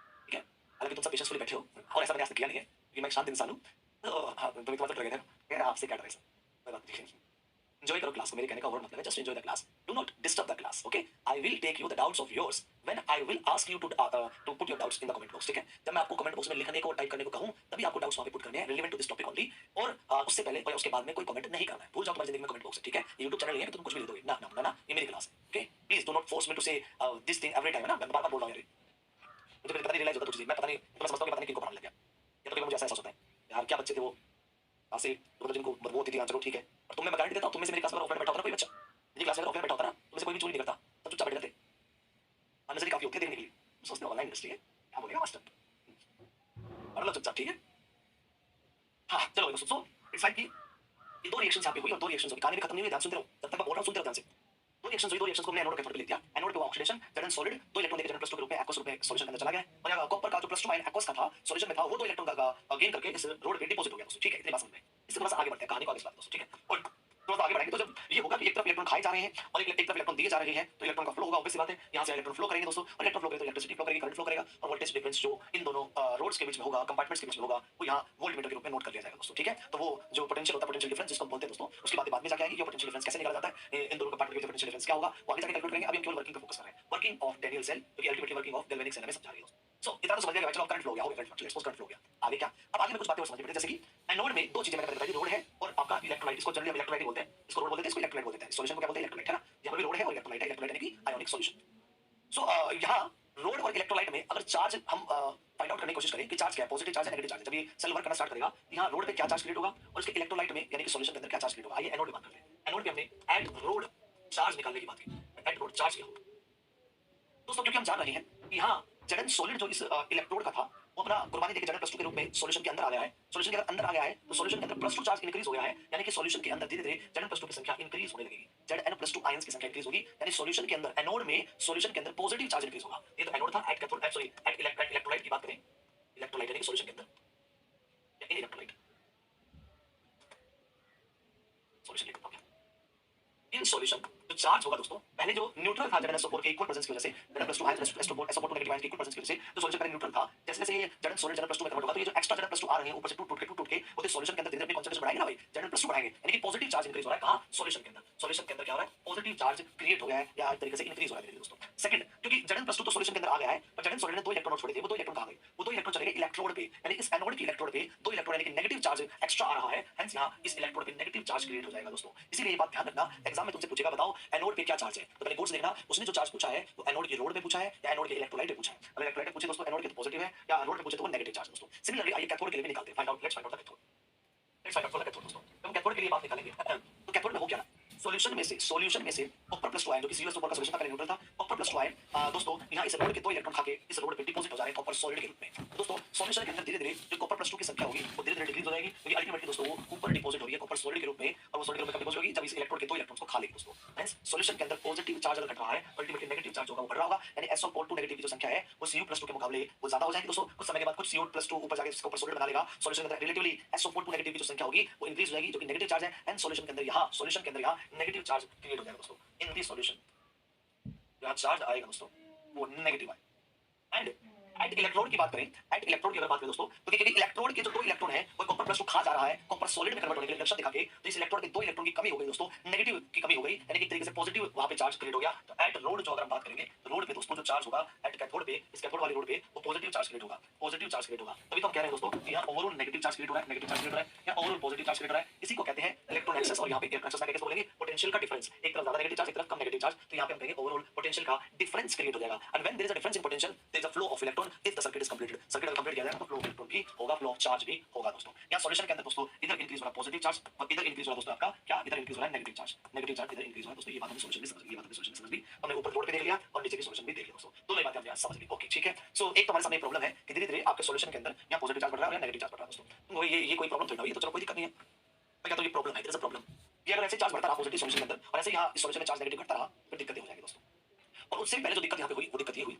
ठीक है। हालांकि तुम सब पेशेंसफुली बैठे हो और ऐसा मैंने आज तक किया नहीं है क्योंकि मैं एक शांत इंसान हूं। तो हां तुम मतलब डर गए थे यार, आपसे क्या डर है सर, कोई बात नहीं। एंजॉय करो क्लास को, मेरे कहने का और मतलब है just enjoy the class, do not disturb the class, okay. I will take you the doubts of yours when I will ask you to put your doubts in the comment box, ठीक है। जब मैं आपको comment box में लिखने को और type करने को कहूं तभी आपको डाउट्स वहां पे पुट करने हैं relevant to this topic only. और उससे पहले और उसके बाद में कोई कमेंट नहीं करना है, भूल जाओ तुम्हारी जिंदगी में कमेंट बॉक्स है, ठीक है। ये YouTube चैनल नहीं है कि तुम कुछ भी लिख दोगे, ना ना ना, ये मेरी क्लास है, okay. Please do not force me to say this thing every time, है ना। मैं बार-बार बोल रहा हूं यार, मुझे पता नहीं रियलाइज होता कुछ चीज, मैं पता नहीं मैं समझता हूं कि पता नहीं किनको पढ़ाने लग गया, या तो मुझे ऐसा एहसास होता है यार क्या बच्चे थे वो ऐसे मतलब जिनको बदबू होती थी। हाँ चलो ठीक है, और तुम्हें मैं गारंटी देता हूं तुम में से मेरी क्लास में ऑफलाइन बैठा होता ना कोई बच्चा, मेरी क्लास में ऑफलाइन बैठा होता ना, तुम में से कोई भी चोरी नहीं करता, सब चुपचाप बैठ जाते। नजर काफी होती है देखने के लिए, सोचते हो ऑनलाइन इंडस्ट्री है क्या बोलेगा मास्टर, पढ़ लो चुपचाप, ठीक है। हाँ चलो दोस्तों, इट्स लाइक कि ये 2 रिएक्शंस यहाँ पे हुई और 2 रिएक्शंस हुई, कहानी भी खत्म नहीं हुई, ध्यान सुनते रहो, जब तक मैं बोल रहा हूं सुनते रहो ध्यान से। 2 रिएक्शंस हुई, 2 रिएक्शंस को हमने एनोड कैथोड पे लिख दिया। एनोड पे ऑक्सीडेशन Zn सॉलिड 2 इलेक्ट्रॉन देके Zn+2 के रूप में एक्वस रूप में सॉल्यूशन के अंदर चला गया और यहाँ कॉपर का जो +2 आयन एक्वस का था सॉल्यूशन में था, वो 2 इलेक्ट्रॉन का गेन करके इस रोड पे डिपॉजिट हो गया दोस्तों, ठीक है। इतनी बात समझ में, इससे थोड़ा सा आगे बढ़ते हैं, कहानी को आगे बढ़ाते हैं दोस्तों, ठीक है। और थोड़ा सा आगे बढ़ेंगे तो जब ये होगा कि एक तरफ इलेक्ट्रॉन खाए जा रहे हैं और एक तरफ इलेक्ट्रॉन दिए जा रहे हैं तो इलेक्ट्रॉन का फ्लो होगा, ऑब्वियस सी बात है। यहाँ से इलेक्ट्रॉन फ्लो करेंगे दोस्तों, और इलेक्ट्रॉन फ्लो करेगा तो इलेक्ट्रिसिटी फ्लो करेगी, करंट फ्लो करेगा, और वोल्टेज डिफरेंस जो इन दोनों रोड्स के बीच में होगा, कंपार्टमेंट्स के बीच में होगा, वो यहाँ वोल्ट मीटर के रूप में नोट कर लिया जाएगा दोस्तों, ठीक है। तो वो जो पोटेंशियल होता है, पोटेंशियल डिफरेंस जिसको हम बोलते हैं दोस्तों, उसकी बातें बाद में जाके आएगी। ये पोटेंशियल डिफरेंस कैसे निकाला जाता है, इन दोनों कंपार्टमेंट के पोटेंशियल डिफरेंस क्या होगा, वो आगे जाके कैलकुलेट करेंगे। अभी हम केवल वर्किंग पे फोकस कर रहे हैं, वर्किंग ऑफ डैनियल सेल, क्योंकि ultimately working of galvanic cell में समझा रही है दोस्तों। सो इतना तो समझ गया, चलो करंट फ्लो हो गया, हो गया करंट, एक्सपोज करंट फ्लो हो गया। आगे क्या, अब आगे में कुछ बातें और समझ में, जैसे कि एनोड में दो चीजें मैंने बताई, रोड है और आपका इलेक्ट्रोलाइट। इसको जनरली हम इलेक्ट्रोलाइट ही बोलते हैं, इसको रोड बोलते हैं, इसको इलेक्ट्रोलाइट बोलते हैं। सॉल्यूशन को क्या बोलते हैं, इलेक्ट्रोलाइट, है ना। यहाँ पे रोड है और इलेक्ट्रोलाइट है, इलेक्ट्रोलाइट यानी कि आयोनिक सॉल्यूशन। सो यहाँ रोड और इलेक्ट्रोलाइट में अगर चार्ज हम फाइंड आउट करने की कोशिश करें कि चार्ज क्या है, पॉजिटिव चार्ज है, नेगेटिव चार्ज है, जब ये सेल वर्क करना स्टार्ट करेगा यहाँ रोड पे क्या चार्ज क्रिएट होगा और इसके इलेक्ट्रोलाइट में यानी कि सॉल्यूशन के अंदर क्या चार्ज क्रिएट होगा। आइए एनोड में बात करते हैं। एनोड पे हमने एट रोड चार्ज निकालने की बात की, एट रोड चार्ज क्या होगा दोस्तों, क्योंकि हम जान रहे हैं कि यहाँ जड़न सॉलिड जो इस इलेक्ट्रोड का था वो अपना कुर्बानी देकर जड़न +2 के रूप में सॉल्यूशन के अंदर आ गया है। सॉल्यूशन के अंदर आ गया है तो सॉल्यूशन के अंदर +2 चार्ज इंक्रीज हो गया है, यानी कि सॉल्यूशन के अंदर धीरे-धीरे जड़न +2 की संख्या इंक्रीज होने लगेगी। Zn+2 आयंस की संख्या इंक्रीज होगी, यानी सॉल्यूशन के अंदर एनोड में सॉल्यूशन के अंदर पॉजिटिव चार्ज इंक्रीज होगा। ये तो एनोड था, at cathode, sorry at electrolyte की बात करें, इलेक्ट्रोलाइट यानी कि सॉल्यूशन के अंदर इन इलेक्ट्रोलाइट सॉल्यूशन के अंदर इन सॉल्यूशन जो चार्ज होगा दोस्तों, पहले जो न्यूट्रल था ZnSO4 के इक्वल प्रेजेंस की वजह से, Zn+2 ions SO4 negative ions के इक्वल प्रेजेंस की वजह से जो सॉल्यूशन का न्यूट्रल था, जैसे-जैसे ये Zn सॉलिड Zn+2 में कन्वर्ट होगा तो ये जो एक्स्ट्रा Zn+2 आ रहे हैं ऊपर से टूट-टूट के वो तो सॉल्यूशन के अंदर धीरे-धीरे अपनी कंसंट्रेशन बढ़ाएंगे ना भाई, Zn+2 बढ़ाएंगे, यानी कि पॉजिटिव चार्ज इंक्रीज हो रहा है। कहां, सॉल्यूशन के अंदर। सॉल्यूशन के अंदर क्या हो रहा है, पॉजिटिव चार्ज क्रिएट हो गया है या एक तरीके से इंक्रीज हो रहा है दोस्तों। सेकंड, क्योंकि Zn+2 तो सॉल्यूशन के अंदर आ गया है, पर Zn सॉलिड ने 2 इलेक्ट्रॉन छोड़े थे, वो 2 इलेक्ट्रॉन कहां गए, वो 2 इलेक्ट्रॉन चले गए इलेक्ट्रोड पे, यानी इस एनोड के इलेक्ट्रोड पे 2 इलेक्ट्रॉन यानी कि नेगेटिव चार्ज एक्स्ट्रा आ रहा है, हेंस यहां इस इलेक्ट्रोड पे नेगेटिव चार्ज क्रिएट हो जाएगा दोस्तों। इसीलिए ये बात ध्यान रखना, एग्जाम में तुमसे पूछेगा बताओ एनोड पे क्या चार्ज है, तो पहले कोर्स देखना उसने जो चार्ज पूछा है वो एनोड की रोड पे पूछा है या एनोड के इलेक्ट्रोलाइट पे पूछा है। अगर इलेक्ट्रोलाइट पे पूछे दोस्तों एनोड के तो पॉजिटिव है, या रोड पे पूछे तो वो नेगेटिव चार्ज दोस्तों। सिमिलरली आइए कैथोड के लिए भी निकालते हैं, find out, let's find out the cathode, let's find out the cathode दोस्तों। तो हम कैथोड के लिए बात निकालेंगे, तो कैथोड में हो क्या ना, सॉल्यूशन में से कॉपर +2 आयन जो कि CuSO4 का सॉल्यूशन था, पहले न्यूट्रल था, कॉपर +2 आयन दोस्तों यहाँ इस रोड के 2 इलेक्ट्रॉन खाके इस रोड पे डिपॉजिट हो जा रहे हैं कॉपर सॉलिड के रूप में। दोस्तों सॉल्यूशन के अंदर धीरे-धीरे जो कॉपर +2 की संख्या होगी वो धीरे-धीरे डिक्रीज हो जाएगी, क्योंकि अल्टीमेटली दोस्तों वो ऊपर डिपॉजिट हो रही है कॉपर सॉलिड के रूप में, और वो सॉलिड के रूप में कब डिपॉजिट होगी, जब इस इलेक्ट्रोड के 2 इलेक्ट्रॉन्स को खा लेगी दोस्तों। हेंस सॉल्यूशन के अंदर पॉजिटिव चार्ज अगर घट रहा है, अल्टीमेटली नेगेटिव चार्ज होगा वो बढ़ रहा होगा, यानी SO4 नेगेटिव की जो संख्या है वो Cu+2 के मुकाबले वो ज्यादा हो जाएगी दोस्तों। कुछ समय के बाद कुछ Cu+2 ऊपर जाके कॉपर सॉलिड बना लेगा, सॉल्यूशन के अंदर रिलेटिवली SO4 नेगेटिव की जो संख्या होगी वो इंक्रीज हो जाएगी, जो कि नेगेटिव चार्ज है, एंड सॉल्यूशन के अंदर यहाँ नेगेटिव चार्ज क्रिएट हो जाएगा दोस्तों। इन दी सॉल्यूशन यहाँ चार्ज आएगा दोस्तों वो नेगेटिव है। एंड एट इलेक्ट्रोड की बात करें, एट इलेक्ट्रोड की अगर बात करें दोस्तों, तो क्योंकि इलेक्ट्रोड के जो 2 इलेक्ट्रॉन है वो कॉपर +2 खा जा रहा है कॉपर सॉलिड में कन्वर्ट होने के लिए रिडक्शन दिखा के, तो इस इलेक्ट्रोड के 2 इलेक्ट्रॉन की कमी हो गई दोस्तों, नेगेटिव की कमी हो गई, यानी कि एक तरीके से पॉजिटिव वहां पे चार्ज क्रिएट हो गया। तो एट रोड जो अगर हम बात करेंगे रोड पे दोस्तों जो चार्ज होगा एट कैथोड पे, इस कैथोड वाली रोड पे वो पॉजिटिव चार्ज क्रिएट होगा, पॉजिटिव चार्ज क्रिएट होगा। तभी तो हम कह रहे हैं दोस्तों यहाँ ओवरऑल नेगेटिव चार्ज क्रिएट हो रहा है, नेगेटिव चार्ज क्रिएट हो रहा है या ओवरऑल पॉजिटिव चार्ज क्रिएट हो रहा है। इसी को कहते हैं इलेक्ट्रॉन एक्सेस, और यहाँ पे इलेक्ट्रॉन एक्सेस कैसे बोलेंगे, पोटेंशियल का डिफरेंस, एक तरफ ज्यादा नेगेटिव चार्ज एक तरफ कम नेगेटिव चार्ज, तो यहाँ पे हम कहेंगे ओवरऑल पोटेंशियल का डिफरेंस क्रिएट हो जाएगा। And when there is a difference in potential there is a flow of electron if the circuit is completed. Circuit अगर कंप्लीट किया जाएगा तो फ्लो ऑफ इलेक्ट्रॉन भी होगा, फ्लो ऑफ चार्ज भी होगा दोस्तों। यहाँ सॉल्यूशन के अंदर दोस्तों इधर इंक्रीज हो रहा है पॉजिटिव चार्ज और इधर इंक्रीज हो रहा है दोस्तों आपका क्या, इधर इंक्रीज हो रहा है नेगेटिव चार्ज, नेगेटिव चार्ज इधर इंक्रीज हो रहा है दोस्तों। ये बात हमने सॉल्यूशन में समझ ली, ये बात हमने सॉल्यूशन में समझ ली, हमने ऊपर रोड पे देख लिया और नीचे की सॉल्यूशन भी देख लिया दोस्तों, दोनों ही बातें हमने आज समझ ली। ओके ठीक है। सो एक तो हमारे सामने प्रॉब्लम है कि धीरे-धीरे आपके सॉल्यूशन के अंदर यहाँ पॉजिटिव चार्ज बढ़ रहा है और नेगेटिव चार्ज बढ़ रहा है दोस्तों। तो ये कोई प्रॉब्लम थोड़ी ना, ये तो चलो कोई दिक्कत नहीं है। मैं कहता हूँ ये प्रॉब्लम है, देयर इज अ प्रॉब्लम। ये अगर ऐसे चार्ज बढ़ता रहा पॉजिटिव सॉल्यूशन के अंदर और ऐसे यहाँ इस सॉल्यूशन में चार्ज नेगेटिव घटता रहा फिर दिक्कतें हो जाएंगी दोस्तों। और उससे पहले जो दिक्कत यहाँ पे हुई वो दिक्कत ये हुई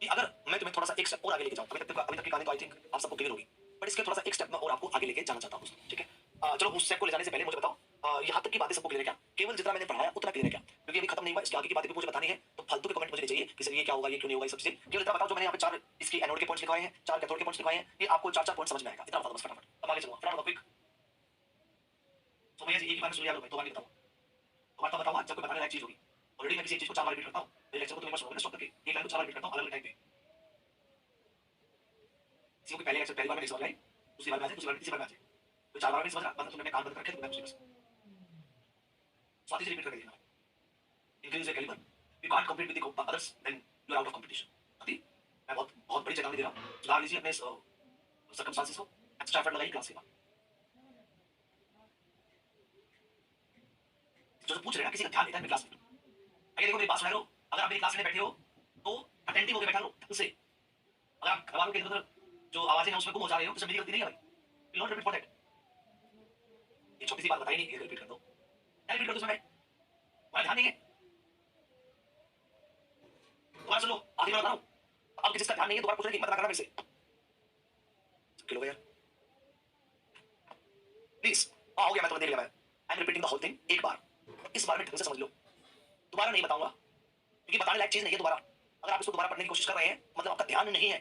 कि अगर मैं तुम्हें थोड़ा सा एक स्टेप और आगे लेके जाऊँ, अभी तक की कहानी तो आई थिंक आप सबको क्लियर होगी, बट इसके थोड़ा सा एक स्टेप में और आपको आगे लेके जाना चाहता हूँ दोस्तों, ठीक है। चलो उस स्टेप को ले जाने से पहले मुझे बताओ यहाँ तक की बातें सबको क्लियर है क्या, केवल जितना मैंने पढ़ाया उतना क्लियर है क्या, क्योंकि अभी खत्म नहीं हुआ, इसके आगे की बातें भी मुझे बतानी है, तो फालतू के कमेंट मुझे नहीं चाहिए कि सर ये क्या होगा ये क्यों नहीं होगा, ये सब चीजें केवल इतना बताओ। जो मैंने यहाँ पे 4 इसकी एनोड के पॉइंट्स लिखवाए हैं, 4 कैथोड के पॉइंट्स लिखवाए हैं, ये आपको 4 पॉइंट समझ में आएगा, इतना बता दो बस फटाफट। अब आगे चलो फटाफट क्विक। तो भैया जी एक ही बार सुन लिया, तो आगे बताओ तुम्हारा तो बताओ जब कोई बताने लायक चीज होगी। ऑलरेडी मैं किसी चीज को 4 बार रिपीट करता हूँ, मेरे लेक्चर को तुम एक बार सुनोगे ना स्टॉप करके, एक लाइन को 4 बार रिपीट करता हूँ अलग-अलग टाइम पे। किसी को पहले लेक्चर पहली बार में नहीं समझ आई, दूसरी बार में आ जाए, दूसरी बार तीसरी बार में आ जाए, तो 4 बार में समझ रहा मतलब तुमने कान बंद कर रखे तो मैं पूछ बस स्वाति से रिपीट कर देना। Increase the calibre, you can't compete with the others then you are out of competition. अति मैं बहुत बहुत बड़ी चेतावनी दे रहा हूँ, सुधार लीजिए अपने सर्कमस्टेंसेस को, एक्स्ट्रा एफर्ट लगाइए क्लास के बाद। जो पूछ रहे हैं ना किसी का ध्यान देता है मेरी क्लास में, अगर देखो मेरी बात सुन रहे हो, अगर आप मेरी क्लास में बैठे हो तो अटेंटिव होकर बैठा लो ढंग से। अगर आप घर वालों के इधर जो आवाजें हैं उसमें गुम हो जा रहे हो तो सब मेरी गलती नहीं है भाई, will not repeat for that. ये छोटी सी बात बताई नहीं, ये रिपीट कर दो, क्या रिपीट कर दो इसमें, तुम्हारा ध्यान नहीं है। दोबारा सुन लो, आखिरी बार बता रहा हूँ, अब जिसका ध्यान नहीं है दोबारा पूछने की हिम्मत ना करना मेरे से, किलो यार प्लीज। हाँ हो गया, मैं तुम्हें देख लिया, I am repeating the whole thing एक बार, इस बार में ढंग से समझ लो, दोबारा नहीं बताऊंगा क्योंकि बताने लायक चीज नहीं है दोबारा। अगर आप इसको दोबारा पढ़ने की कोशिश कर रहे हैं मतलब आपका ध्यान नहीं है।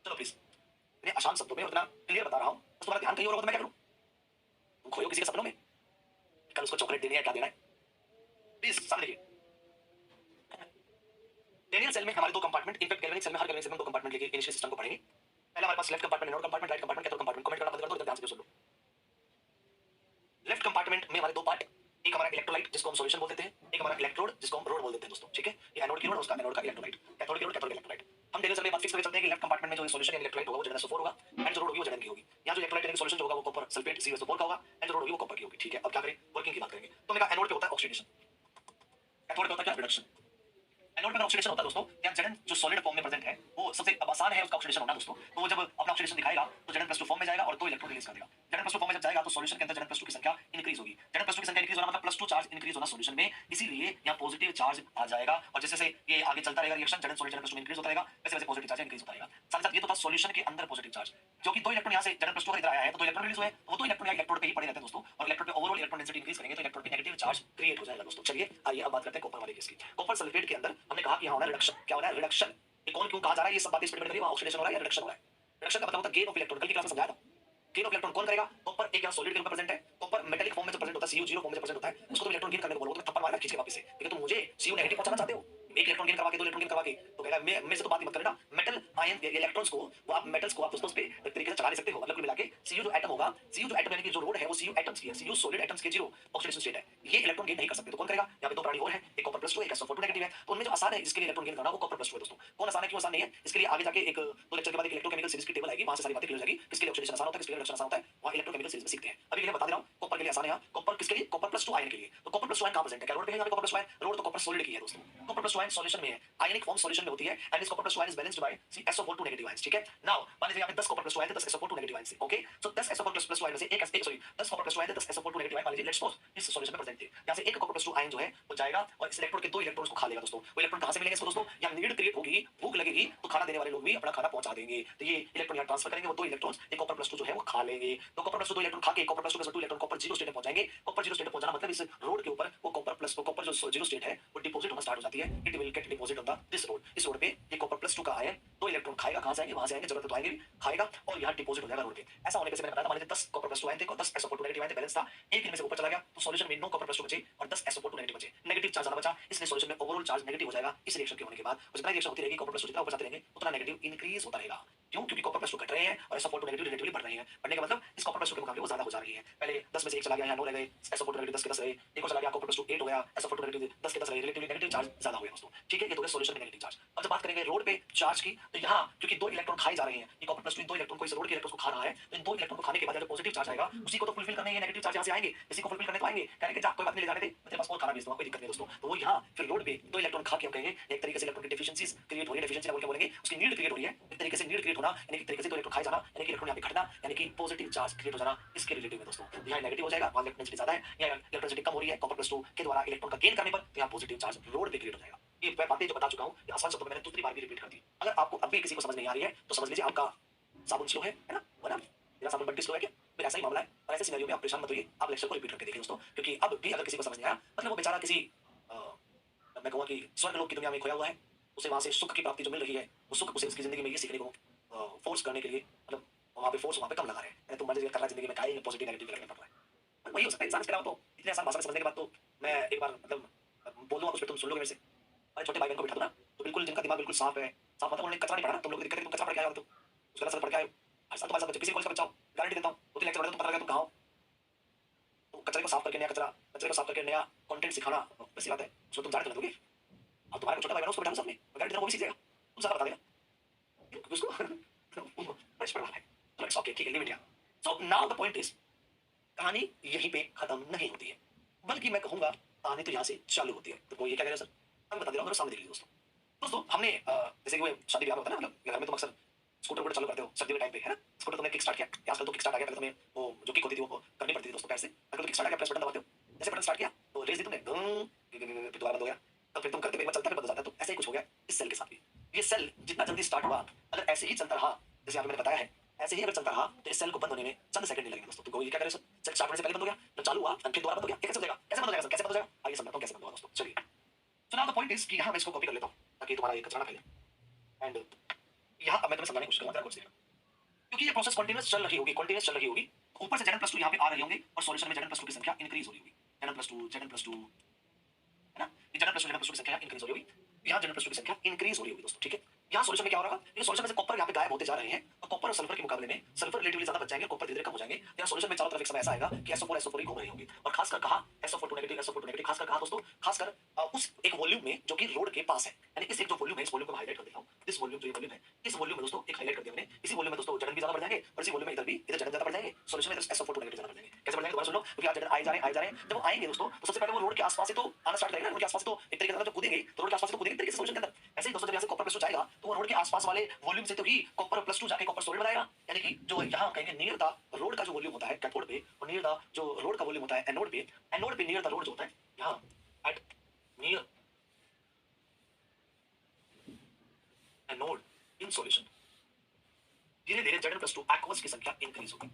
चलो प्लीज, इतने आसान शब्दों में उतना क्लियर बता रहा हूं, बस तुम्हारा ध्यान कहीं और होगा तो मैं क्या करूं? तुम खोयो किसी के सपनों में, कल उसको चॉकलेट देनी है, क्या देना है, प्लीज सामने देखिए। डेनियल सेल में हमारे दो कंपार्टमेंट, इनफैक्ट गैल्वेनिक सेल में हर गैल्वेनिक सेल में दो कंपार्टमेंट लेके इनिशियल सिस्टम को पढ़ेंगे। पहला हमारे पास left compartment, anode compartment, right compartment, cathode compartment. Comment करना बंद कर दो, इधर ध्यान से सुन लो। लेफ्ट कंपार्टमेंट में हमारे दो पार्ट, एक हमारा इलेक्ट्रोलाइट जिसको हम सॉल्यूशन बोल देते हैं, एक हमारा इलेक्ट्रोड जिसको हम रोड बोल देते हैं दोस्तों, ठीक है। ये एनोड की रोड, उसका एनोड का इलेक्ट्रोलाइट, कैथोड की रोड, कैथोड का इलेक्ट्रोलाइट। हम डेनियल सेल में बात फिक्स करके चलते हैं कि लेफ्ट कंपार्टमेंट में जो सॉल्यूशन या इलेक्ट्रोलाइट होगा वो ZnSO4 होगा, एंड जो रोड होगी वो Zn की होगी। यहाँ जो इलेक्ट्रोलाइट यानी सॉल्यूशन जो होगा वो कॉपर सल्फेट CuSO4 का होगा, एंड जो रोड होगी वो कॉपर की होगी, ठीक है। अब क्या करें, वर्किंग की बात करेंगे। तो मैंने कहा एनोड पे होता है ऑक्सीडेशन, कैथोड पे होता है क्या, रिडक्शन। एनोड पे ऑक्सीडेशन होता है दोस्तों, या Zn जो सॉलिड फॉर्म में प्रेजेंट है वो सबसे आसान है उसका ऑक्सीडेशन होना दोस्तों। तो वो जब अपना ऑक्सीडेशन दिखाएगा तो Zn+2 फॉर्म में जाएगा और 2 इलेक्ट्रॉन रिलीज कर देगा। Zn+2 फॉर्म में जब जाएगा तो सॉल्यूशन के अंदर Zn+2 की संख्या इंक्रीज होगी। Zn+2 की संख्या इंक्रीज होना मतलब +2 चार्ज इंक्रीज होना सॉल्यूशन में, इसीलिए यहाँ पॉजिटिव चार्ज आ जाएगा और जैसे जैसे ये आगे चलता रहेगा रिएक्शन Zn सॉलिड Zn+2 में इंक्रीज होता रहेगा, वैसे वैसे पॉजिटिव चार्ज इंक्रीज होता रहेगा। साथ साथ ये तो था सॉल्यूशन के अंदर पॉजिटिव चार्ज, जो कि 2 इलेक्ट्रॉन यहाँ से Zn+2 इधर आया है तो 2 इलेक्ट्रॉन रिलीज हुए, वो 2 इलेक्ट्रॉन यहाँ इलेक्ट्रोड पे ही पड़े रहते हैं दोस्तों, और इलेक्ट्रोड पे ओवरऑल इलेक्ट्रॉन डेंसिटी इंक्रीज करेंगे तो इलेक्ट्रोड पे नेगेटिव चार्ज क्रिएट हो जाएगा दोस्तों। चलिए आइए अब बात करते हैं कॉपर वाले केस की। कॉपर सल्फेट के अंदर हमने कहा कि यहाँ होना है रिडक्शन। क्या होना है, रिडक्शन। ये कौन क्यों कहा जा रहा है, ये सब बातें स्टेटमेंट करिए, ऑक्सीडेशन हो रहा है या रिडक्शन हो रहा है। रिडक्शन का मतलब होता है गेन ऑफ इलेक्ट्रॉन, कल की क्लास में समझाया था। गेन ऑफ इलेक्ट्रॉन कौन करेगा, कॉपर एक यहाँ सॉलिड के रूप में प्रेजेंट है, कॉपर मेटालिक फॉर्म में जो प्रेजेंट होता है CuO0 फॉर्म में प्रेजेंट होता है, उसको तुम इलेक्ट्रॉन गेन करने को बोलोगे तो थप्पड़ मारेगा खींच के वापस से, लेकिन तुम मुझे Cu नेगेटिव पहुंचाना चाहते हो, एक इलेक्ट्रॉन गेन करवा के 2 इलेक्ट्रॉन गेन करवा के, तो कहेगा मैं से तो बात ही मत करना। मेटल आयन इलेक्ट्रॉन्स को वो आप मेटल्स को आप दोस्तों पे एक तरीके से चला नहीं सकते हो, मतलब कुल मिला के Cu जो एटम होगा, Cu जो एटम यानी कि जो रोड है वो Cu एटम्स की है, Cu सॉलिड एटम्स के 0 ऑक्सीडेशन स्टेट है, ये इलेक्ट्रॉन गेन नहीं कर सकते। तो कौन करेगा, यहाँ पे दो प्राणी और है, एक कॉपर+2 एक SO4 नेगेटिव है, तो उनमें जो आसान है जिसके लिए इलेक्ट्रॉन गेन करना वो कॉपर+2 है दोस्तों। कौन आसान है क्यों आसान नहीं है, इसके लिए आगे जाके एक 2 लेक्चर के बाद एक इलेक्ट्रोकेमिकल सीरीज की टेबल आएगी, वहां से सारी बातें क्लियर हो जाएगी, किसके लिए ऑक्सीडेशन आसान होता है, किसके लिए रिडक्शन आसान होता है, वहां इलेक्ट्रोकेमिकल सीरीज में सीखते हैं। अभी के लिए बता दे रहा हूं, कॉपर के लिए आसान है। यहाँ कॉपर किसके लिए, कॉपर+2 आयन के लिए। तो कॉपर+2 आयन कहां प्रेजेंट है, क्या रोड पे है, यहाँ पे कॉपर+2 आयन, रोड तो कॉपर सॉलिड की है दोस्तों। कॉपर+2 आयन सॉल्यूशन में है, आयनिक फॉर्म सॉल्यूशन में होती है, and this copper ion is balanced by SO4 negative ions, ठीक है। नाउ मान लीजिए यहाँ पे 10 कॉपर+2 आयन थे, 10 SO4 नेगेटिव आयंस, ओके। सो 10 SO4+2 आयन में से एक सॉरी 10 कॉपर+2 आयन थे, 10 SO4 नेगेटिव आयन मान लीजिए लेट्स सपोज इस सॉल्यूशन में प्रेजेंट थे। यहाँ से एक कॉपर+2 आयन जो है वो जाएगा और इस इलेक्ट्रोड के 2 इलेक्ट्रॉन्स को खा लेगा दोस्तों। वो इलेक्ट्रॉन कहां से मिलेंगे इसको दोस्तों, यहाँ नीड क्रिएट होगी, भूख लगेगी तो खाना देने वाले लोग भी अपना खाना पहुंचा देंगे, तो ये इलेक्ट्रॉन यहाँ ट्रांसफर करेंगे, वो 2 इलेक्ट्रॉन्स ये कॉपर+2 जो है वो खा लेंगे। तो कॉपर+2 2 इलेक्ट्रॉन खा के कॉपर+2 के 2 इलेक्ट्रॉन कॉपर 0 स्टेट में पहुंचाएंगे। कॉपर 0 स्टेट में पहुंचाना मतलब इस रोड के ऊपर वो कॉपर जो 0 स्टेट है वो डिपॉजिट होना स्टार्ट हो जाती है, it will get deposit on the this road. इस रोड पे ये कॉपर+2 का आयन 2 इलेक्ट्रॉन खाएगा, कहां से आएंगे, वहां से आएंगे, जरूरत तो आएंगे भी, खाएगा और यहाँ डिपॉजिट हो जाएगा रोड पे। ऐसा होने पे मैंने बताया था, मान लीजिए 10 कॉपर+2 आयन थे और 10 SO4 नेगेटिव आयन थे, बैलेंस था, एक इनमें से ऊपर चला गया तो सॉल्यूशन में 9 कॉपर+2 बचे और 10 SO4 नेगेटिव बचे, नेगेटिव चार्ज आना बचा, इसलिए सॉल्यूशन में ओवरऑल चार्ज नेगेटिव हो जाएगा। इस रिएक्शन के होने के बाद जितना रिएक्शन होती रहेगी कॉपर+2 जितना ऊपर जाते रहेंगे उतना नेगेटिव इंक्रीज होता रहेगा। क्यों, क्योंकि कॉपर+2 घट रहे हैं और SO4 नेगेटिव रिलेटिवली बढ़ रहे हैं, बढ़ने का मतलब इस कॉपर+2 के मुकाबले वो ज्यादा हो जा रही है। पहले 10 में से 1 चला गया, यहाँ 9 रह गए, SO4 नेगेटिव 10 के 10 रहे, एक और चला गया कॉपर+2 8 हो गया, SO4 नेगेटिव 10 के 10 रहे, रिलेटिवली नेगेटिव चार्ज ज्यादा हो गया दोस्तों, ठीक है। ये तो गया सॉल्यूशन में नेगेटिव चार्ज। अब जब बात करेंगे रोड पे चार्ज की, तो यहाँ क्योंकि 2 इलेक्ट्रॉन खाए जा रहे हैं, ये कॉपर+2 इन 2 इलेक्ट्रॉन को इस रोड के इलेक्ट्रॉन को खा रहा है, तो इन 2 इलेक्ट्रॉन को खाने के बाद जो पॉजिटिव चार्ज आएगा उसी को तो फुलफिल करने ये नेगेटिव चार्ज यहाँ से आएंगे, इसी को फुलफिल करने तो आएंगे, कहेंगे जा कोई बात नहीं, ले जाने दे, मैं तेरे पास और खाना भेज दूंगा, कोई दिक्कत नहीं दोस्तों। तो वो यहाँ फिर रोड पे 2 इलेक्ट्रॉन खा के हम कहेंगे एक तरीके से इलेक्ट्रॉन की डेफिशिएंसीज क्रिएट हो रही है, डेफिशिएंसी बोल के बोलेंगे उसकी नीड क्रिएट हो रही है, एक तरीके से नीड क्रिएट होना यानी कि तरीके से 2 इलेक्ट्रॉन खाए जाना यानी कि इलेक्ट्रॉन यहाँ पे घटना यानी कि पॉजिटिव चार्ज क्रिएट हो जाना, इसके रिलेटिव में दोस्तों यहाँ नेगेटिव हो जाएगा, वहाँ इलेक्ट्रॉनिसिटी ज्यादा है, यहाँ इलेक्ट्रॉनिसिटी कम हो रही है कॉपर+2 के द्वारा इलेक्ट्रॉन का गेन करने पर, तो यहाँ पॉजिटिव चार्ज रोड पे क्रिएट हो जाएगा। ये मैं बातें जो बता चुका हूँ ये आसान शब्दों में मैंने दूसरी बार भी रिपीट कर दी। अगर आपको अभी किसी को समझ नहीं आ रही है तो समझ लीजिए आपका साबुन स्लो है ना, वरना मेरा साबुन बंटी स्लो है क्या, फिर ऐसा ही मामला है। और ऐसे सिनेरियो में आप परेशान मत होइए, आप लेक्चर को रिपीट करके देखिए दोस्तों, क्योंकि अब भी अगर किसी को समझ नहीं आया मतलब वो बेचारा किसी मैं कहूँगा कि स्वर्ग लोक की दुनिया में खोया हुआ है, उसे वहाँ से सुख की प्राप्ति जो मिल रही है वो सुख उसे उसकी जिंदगी में ये सीखने को फोर्स करने के लिए, मतलब वहाँ पे फोर्स वहाँ पे कम लगा रहे हैं, तो मर्जी कर रहा है जिंदगी में क्या ही पॉजिटिव नेगेटिव करना पड़ रहा है। वही हो सकता है इंसान के अलावा, तो इतने आसान भाषा में समझने के बाद तो मैं एक बार मतलब बोल दूंगा उस पर तुम सुन लोगे मेरे से। अरे छोटे भाई बहन को बिठा दो ना, तो बिल्कुल जिनका दिमाग बिल्कुल साफ है, साफ मतलब उन्होंने कचरा नहीं पढ़ा ना, तुम लोग दिक्कत है तुम कचरा पढ़ के आए हो, तो उसका असर पढ़ के आए हो, ऐसा तो भाई किसी कॉलेज का बच्चा हो गारंटी देता हूँ 2-3 लेक्चर पढ़े तो पता लगा तुम कहाँ हो। तो कचरे को साफ करके नया कचरा, कचरे को साफ करके नया कंटेंट सिखाना वैसी बात है, उसको तुम जाने तो दोगे। अब तुम्हारे छोटा भाई बहन उसको बिठा दो सामने, गारंटी देता हूँ वो भी सीख जाएगा, तुम सारा बता देगा उसको फ्रेश पढ़ा है। तो इट्स ओके, ठीक है, live it here. So now the point is कहानी यहीं पे खत्म नहीं होती है, बल्कि मैं कहूंगा कहानी तो यहाँ से चालू होती है। तो कोई ये क्या कह रहा है सर, मैं बता दे रहा हूँ, सामने देख लीजिए दोस्तों। दोस्तों हमने जैसे कि वो शादी ब्याह होता है ना, मतलब घर में तुम अक्सर स्कूटर वूटर चालू करते हो सर्दी के टाइम पे, है ना, स्कूटर तुमने किक स्टार्ट किया, आजकल तो किक स्टार्ट आ गया, पहले तुम्हें वो जो किक होती थी वो करनी पड़ती थी दोस्तों पैर से, अगर तो किक स्टार्ट आ गया प्रेस बटन दबाते हो, जैसे बटन स्टार्ट किया तो रेस दी तुमने, फिर दोबारा बंद हो गया, तब फिर तुम करते हुए चलता फिर बंद हो जाता है। तो ऐसा ही कुछ हो गया इस सेल के साथ भी। ये सेल जितना जल्दी स्टार्ट हुआ अगर ऐसे ही चलता रहा जैसे यहाँ पे मैंने बताया है, ऐसे ही अगर चलता रहा तो इस सेल को बंद होने में चंद सेकंड नहीं लगेंगे दोस्तों। तो ये क्या करे, सेल स्टार्ट होने से पहले बंद हो गया, जब चालू हुआ फिर दोबारा बंद हो गया, ये कैसे हो जाएगा, कैसे बंद हो जाएगा, कैसे बंद हो जाएगा, आइए समझाता हूँ कैसे बंद होगा दोस्तों। चलिए, so now the point is कि यहाँ मैं इसको कॉपी कर लेता हूँ ताकि तुम्हारा ये कचरा ना फैले। एंड यहाँ अब मैं तुम्हें समझाने की कोशिश करूँगा, कुछ देखना, क्योंकि ये प्रोसेस कंटीन्यूअस चल रही होगी, कंटीन्यूअस चल रही होगी। ऊपर से Zn+2 यहाँ पे आ रहे होंगे और सॉल्यूशन में Zn+2 की संख्या इंक्रीज हो रही होगी। Zn+2 है ना, ये Zn+2 की संख्या इंक्रीज हो रही होगी, यहाँ Zn+2 की संख्या इंक्रीज हो रही होगी दोस्तों। ठीक है, यहाँ सॉल्यूशन में क्या हो रहा है, ये सॉल्यूशन में से कॉपर यहाँ पे गायब होते जा रहे हैं और कॉपर और सल्फर के मुकाबले में सल्फर रिलेटिवली ज्यादा बच जाएंगे, कॉपर धीरे-धीरे कम हो जाएंगे। यहाँ सॉल्यूशन में चारों तरफ एक समय ऐसा आएगा कि SO4 ही घूम रही होंगी और खासकर कहा SO4 नेगेटिव, SO4 नेगेटिव, खासकर कहा दोस्तों, खासकर उस एक वॉल्यूम में जो कि रोड के पास है, यानी इस एक जो वॉल्यूम है, इस वॉल्यूम को हाईलाइट कर देता हूं, दिस वॉल्यूम जो ये वॉल्यूम है, इस वॉल्यूम में दोस्तों एक हाईलाइट कर दिया मैंने, इसी वॉल्यूम में दोस्तों जड़न भी ज्यादा बढ़ जाएंगे और इसी वॉल्यूम में इधर भी इधर जड़न ज्यादा बढ़ जाएंगे, सॉल्यूशन में इधर SO4 नेगेटिव ज्यादा बढ़ जाएंगे। कैसे बढ़ जाएंगे दोबारा सुन लो, क्योंकि आप जड़न आए जा रहे हैं, जब वो आएंगे दोस्तों तो सबसे पहले वो रोड के आसपास से तो आना स्टार्ट करेंगे, रोड के आसपास से तो एक तरीके से जब कूदेंगे तो रोड के आसपास से तो कूदेंगे तरीके से सॉल्यूशन के अंदर। ऐसे ही दोस्तों जब यहाँ से कॉपर +2 जाएगा तो वो रोड के आसपास वाले वॉल्यूम से तो ही कॉपर +2 जाके कॉपर सॉलिड बनाएगा, यानी कि जो यहाँ कहेंगे नियर द रोड का जो वॉल्यूम होता है कैथोड पे और नियर द जो रोड का वॉल्यूम होता है एनोड पे नियर द रोड जो होता है यहाँ at near anode in solution धीरे धीरे Zn+2 एक्वस की संख्या इंक्रीज होगी।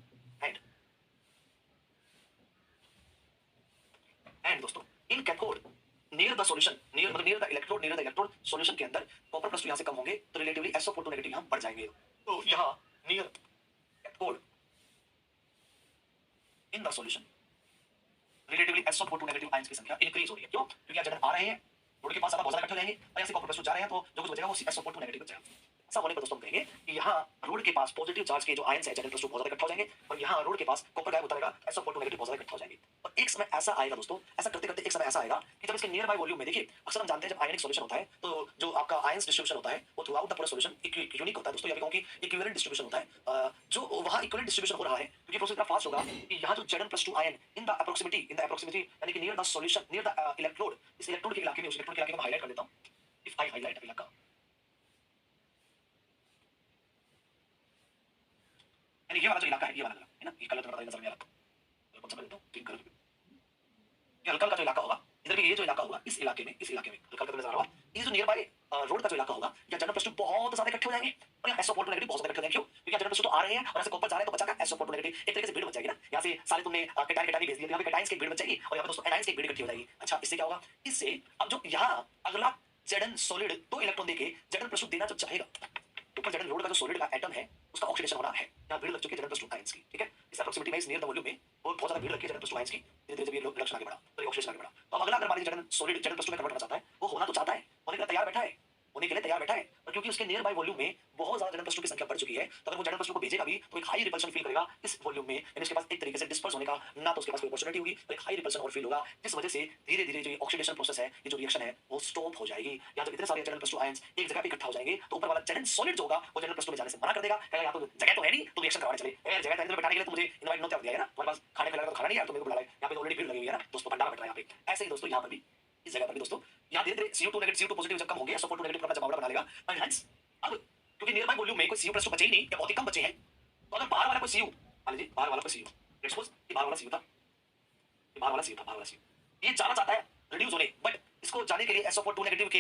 एंड दोस्तों in cathode near the solution, near the electrode solution के अंदर कॉपर +2 यहाँ से कम होंगे तो रिलेटिवली SO4 नेगेटिव यहाँ बढ़ जाएंगे। तो यहाँ near cathode in the solution relatively SO4 negative ions की संख्या इंक्रीज हो रही है। क्यों? क्योंकि यहाँ जड़न आ रहे हैं, रोड के पास ज्यादा बहुत ज्यादा इकट्ठे हो जाएंगे और यहाँ से कॉपर +2 जा रहे हैं तो जो कुछ बचेगा वो SO4 नेगेटिव बच जाएगा। ऐसा होने पर दोस्तों हम कहेंगे कि यहाँ रोड के पास पॉजिटिव चार्ज के जो आयंस है Zn+2 बहुत ज्यादा इकट्ठा हो जाएंगे और यहाँ रोड के पास कॉपर गायब होता रहेगा, SO4 नेगेटिव बहुत ज्यादा इकट्ठा हो जाएंगे। और एक समय ऐसा आएगा दोस्तों, ऐसा करते करते एक समय ऐसा आएगा कि जब इसके नियर बाय वॉल्यूम में, देखिए अक्सर हम जानते हैं जब आयनिक सॉल्यूशन होता है तो जो आपका आयंस डिस्ट्रीब्यूशन होता है वो थ्रू आउट द पूरा सॉल्यूशन यूनिक होता है दोस्तों, या कहूं कि इक्विवेलेंट डिस्ट्रीब्यूशन होता है। जो वहां इक्विवेलेंट डिस्ट्रीब्यूशन हो रहा है क्योंकि प्रोसेस इतना फास्ट होगा कि यहाँ जो Zn+2 आयन इन द अप्रोक्सीमेटी यानी कि near the solution, near the electrode, इस इलेक्ट्रोड के इलाके में, उस इलेक्ट्रोड के इलाके में हाईलाइट कर देता हूं। इफ आई हाईलाइट इलाका, यानी ये वाला जो इलाका है, ये वाला है ना, ये कलर तुम्हारा नजर में आ रहा है, कौन सा कलर, पिंक कलर, ये हल्का हल्का जो इलाका होगा, इधर भी ये जो इलाका होगा, इस इलाके में हल्का हल्का नजर आ रहा होगा, ये जो नियर बाय रोड का जो इलाका होगा, या Zn+2 बहुत ज्यादा इकट्ठे हो जाएंगे और यहाँ SO4 नेगेटिव बहुत ज्यादा इकट्ठे हो जाएंगे। क्यों? क्योंकि Zn+2 तो आ रहे हैं और ऐसे कॉपर जा रहे हैं तो बचा क्या SO4 नेगेटिव, एक तरीके से भीड़ बच जाएगी ना, यहाँ से सारे तुमने कैटायन भेज दिए, यहाँ पे कैटायंस की भीड़ बच जाएगी और यहाँ पे दोस्तों एनायंस की भीड़ इकट्ठी हो जाएगी। अच्छा, इससे क्या होगा, इससे अब जो यहाँ अगला Zn सॉलिड 2 इलेक्ट्रॉन देके Zn+2 देना जब चाहेगा, ऊपर Zn रोड का जो सॉलिड का एटम है उसका ऑक्सीडेशन होना है, यहाँ भीड़ लग चुकी है Zn+2 आयंस की। ठीक है, इस अप्रोक्सीमेटी में, इस नियर द वॉल्यूम में बहुत ज्यादा भीड़ लगी है Zn+2 आयंस की। धीरे धीरे जब ये रिडक्शन आगे बढ़ा तो ये ऑक्सीडेशन आगे बढ़ा, तो अब अगला अगर मान लीजिए सॉलिड Zn+2 में कन्वर्ट करना चाहता है, वो होना तो चाहता है, होने के लिए तैयार बैठा है, और क्योंकि उसके नियर बाय वॉल्यूम में बहुत ज्यादा Zn+2 की संख्या बढ़ चुकी है तो अगर वो Zn+2 को भेजेगा भी तो एक हाई रिपल्शन फील करेगा इस वॉल्यूम में, यानी उसके पास एक तरीके से डिस्पर्स होने का ना तो उसके पास कोई अपॉर्चुनिटी होगी, तो एक हाई रिपल्शन और फील होगा, जिस वजह से धीरे धीरे जो ये ऑक्सीडेशन प्रोसेस है, ये जो रिएक्शन है वो स्टॉप हो जाएगी। या जब इतने सारे Zn+2 आयंस एक जगह पे इकट्ठा हो जाएंगे तो ऊपर वाला Zn सॉलिड जो होगा वो Zn+2 में जाने से मना कर देगा, कहेगा या तो जगह तो है नहीं तो रिएक्शन करवाने चले, यार जगह तो बैठाने के लिए तो मुझे इनवाइट नो कर दिया है ना, तुम्हारे पास खाने खिलाने तो खाना नहीं यार, तो मेरे को बुला ले, यहाँ पे ऑलरेडी भीड़ लगी हुई है ना दोस्तों, भंडारा बैठ रहा है यहाँ पे। ऐसे ही दोस्तों यहाँ पर भी, इस जगह पर भी दोस्तों यहाँ धीरे धीरे CO2 नेगेटिव, CO2 पॉजिटिव जब कम होंगे SO4 नेगेटिव अपना जमावड़ा बना लेगा एंड हेंस अब क्योंकि नियर बाय वॉल्यूम में कोई CO+2 बचे ही नहीं या बहुत ही कम बचे हैं, तो अगर बाहर वाला कोई CO, मान लीजिए बाहर वाला कोई CO, लेट्स सपोज ये बाहर वाला CO था, ये जाना चाहता है रिड्यूस होने, बट इसको जाने के लिए SO4 नेगेटिव के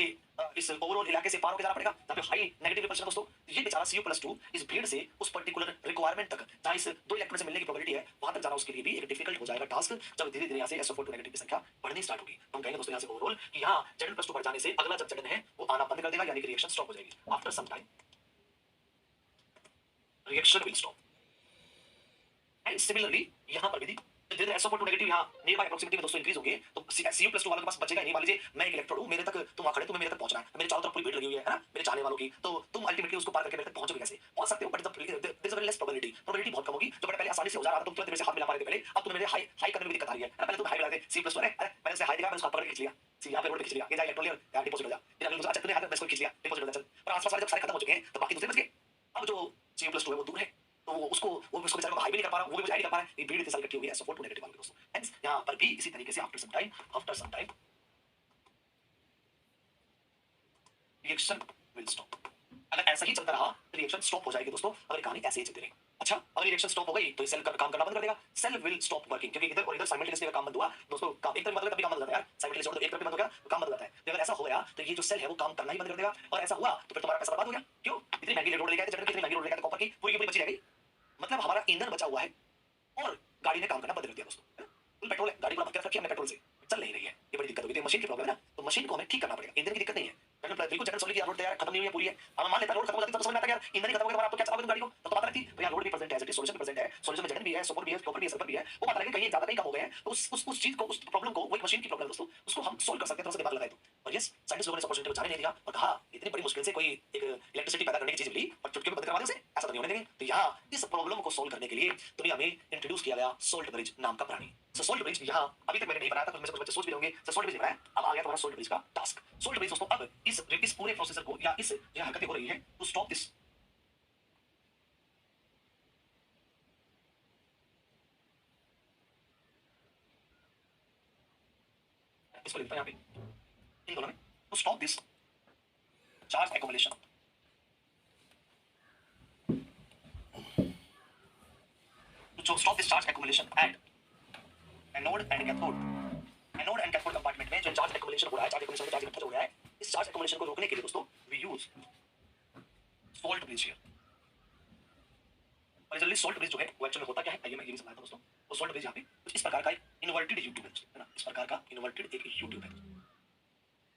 इस ओवरऑल इलाके से पार होकर जाना पड़ेगा जहाँ पे हाई नेगेटिव रिपल्शन है दोस्तों। ये बेचारा CO+2 इस भीड़ से उस पर्टिकुलर रिक्वायरमेंट तक जहाँ इस 2 इलेक्ट्रॉन से मिलने की प्रोबेबिलिटी है वहां तक जाना उसके लिए भी एक डिफिकल्ट हो जाएगा टास्क, जब धीरे धीरे यहाँ से SO4 नेगेटिव की संख्या बढ़नी स्टार्ट होगी। हम कहेंगे दोस्तों यहाँ से ओवरऑल कि यहाँ Zn+2 बढ़ जाने से अगला जब Zn है वो आना बंद कर देगा, यानी कि रिएक्शन स्टॉप हो जाएगी। After some time reaction will stop and similarly यहाँ पर भी धीरे SO4 नेगेटिव यहाँ नियर बाय अप्रोक्सीमेटी में दोस्तों इंक्रीज होंगे तो CO+2 वालों के पास बचेगा नहीं। मान लीजिए मैं एक इलेक्ट्रोड हूं, मेरे तक तुम वहां खड़े, तुम्हें मेरे तक पहुंचना है, मेरे चारों तरफ पूरी भीड़ लगी हुई है ना मेरे चाहने वालों की, तो तुम अल्टीमेटली उसको पार करके मेरे तक पहुंचोगे कैसे, पहुंच सकते हो but there is a very less probability बहुत कम होगी। जो पहले आसानी से हो जा रहा था, तुम तुरंत मेरे से हाथ मिला पा रहे थे पहले, अब तुम्हें मेरे हाई करने में दिक्कत आ रही है ना, पहले तुम हाई मिलाते CO+2 अरे मैंने उसे हाई दिखा, मैंने उसका पकड़ के खींच लिया, यहाँ पे रोड पे खींच लिया, ये जा इलेक्ट्रॉन यार डिपॉजिट हो जा, फिर अगले अच्छा तुमने हाथ में इसको खींच लिया, डिपॉजिट हो जा, चल पर आसपास वाले जब सारे खत्म हो चुके हैं तो बाकी दूसरे बच गए। अब जो CO+2 है वो दूर है तो उसको बेचारे को हाई भी नहीं कर पा रहा, वो भी हाई नहीं कर पा रहा है, ये भीड़ इतनी सारी इकट्ठी हुई है SO4 नेगेटिव वालों दोस्तों। हेंस यहाँ पर भी इसी तरीके से after some time reaction will stop. अगर ऐसा ही चलता रहा तो रिएक्शन स्टॉप हो जाएगी दोस्तों, अगर कहानी ऐसे ही चलती रही। अच्छा, अगर रिएक्शन स्टॉप हो गई तो सेल काम करना बंद कर देगा, सेल विल स्टॉप वर्किंग, क्योंकि इधर और इधर साइमल्टेनियसली काम बंद हुआ दोस्तों, काम एक तरफ मतलब कभी काम बंद हो जाता है यार, साइमल्टेनियसली तो एक तरफ बंद हो गया तो काम बंद हो जाता है। तो अगर ऐसा हो गया तो ये जो सेल है वो काम करना ही बंद कर देगा, और ऐसा हुआ तो फिर तुम्हारा पैसा बर्बाद हो गया। क्यों? इतनी महंगी रोड लेके आए थे, कितनी महंगी रोड लेके आए थे कॉपर की, पूरी की पूरी बची रह गई। मतलब हमारा ईंधन बचा हुआ है और गाड़ी ने काम करना बंद कर दिया दोस्तों, है ना? फुल पेट्रोल है, गाड़ी पूरा भर के रखी है हमने पेट्रोल से, चल नहीं रही है, ये बड़ी दिक्कत हो गई। तो मशीन की प्रॉब्लम है ना, तो मशीन को हमें ठीक करना पड़ेगा। ईंधन की दिक्कत नहीं है, पेट्रोल बिल्कुल जनरल सोल्यूशन की रोड तैयार खत्म नहीं हुई है, पूरी है। अब मान लेता है रोड खत्म हो जाती है तो समझ में आता है यार ईंधन ही खत्म हो गया, आप तो क्या चलाओगे तुम गाड़ी को, तब तो बात रहती तो यार रोड भी प्रेजेंट है, सॉल्यूशन भी प्रेजेंट है, सॉल्यूशन में जगन भी है, सपोर्ट भी है, कॉपर भी है, सल्फर भी है, वो पता लगे कहीं ज्यादा कहीं कम हो गए हैं, तो उस चीज को, उस प्रॉब्लम को, वो एक मशीन की प्रॉब्लम है दोस्तों, उसको हम सोल्व कर सकते हैं, थोड़ा सा दिमाग लगाए तो। और यस, साइंटिस्ट लोगों ने इस अपॉर्चुनिटी को जाने नहीं दिया और कहा इतनी बड़ी मुश्किल से कोई एक इलेक्ट्रिसिटी पैदा करने की चीज मिली और चुटकी में बंद करवा दें उसे, ऐसा तो नहीं होने देंगे। तो यहाँ इस प्रॉब्लम को सोल्व करने के लिए दुनिया में इंट्रोड्यूस किया गया सोल्ट ब्रिज नाम का प्राणी। सो सोल्ट ब्रिज यहाँ अभी तक मैंने नहीं बनाया था, कुछ बच्चे सोच भी होंगे सर सोल्ट ब्रिज बनाया, अब आ गया तुम्हारा सोल्ट ब्रिज का टास्क। सोल्ट ब्रिज दोस्तों अब इस पूरे प्रोसेसर को या इस जो हरकतें हो रही है टू स्टॉप दिस, इसको लिखता है यहाँ पे इन दोनों में, to stop this charge accumulation, to stop this charge accumulation at anode and cathode, anode and cathode compartment में जो चार्ज एक्युमुलेशन हो रहा है, चार्ज एक्युमुलेशन में चार्ज इकट्ठा हो गया है, इस चार्ज एक्युमुलेशन को रोकने के लिए दोस्तों we use salt bridge here. और जनरली सोल्ट ब्रिज जो है वो एक्चुअली होता क्या है, आइए मैं ये भी समझाता हूं दोस्तों। तो सोल्ट ब्रिज यहाँ पे कुछ इस प्रकार का एक इन्वर्टेड यू ट्यूब है ना, इस प्रकार का इन्वर्टेड एक यू ट्यूब है,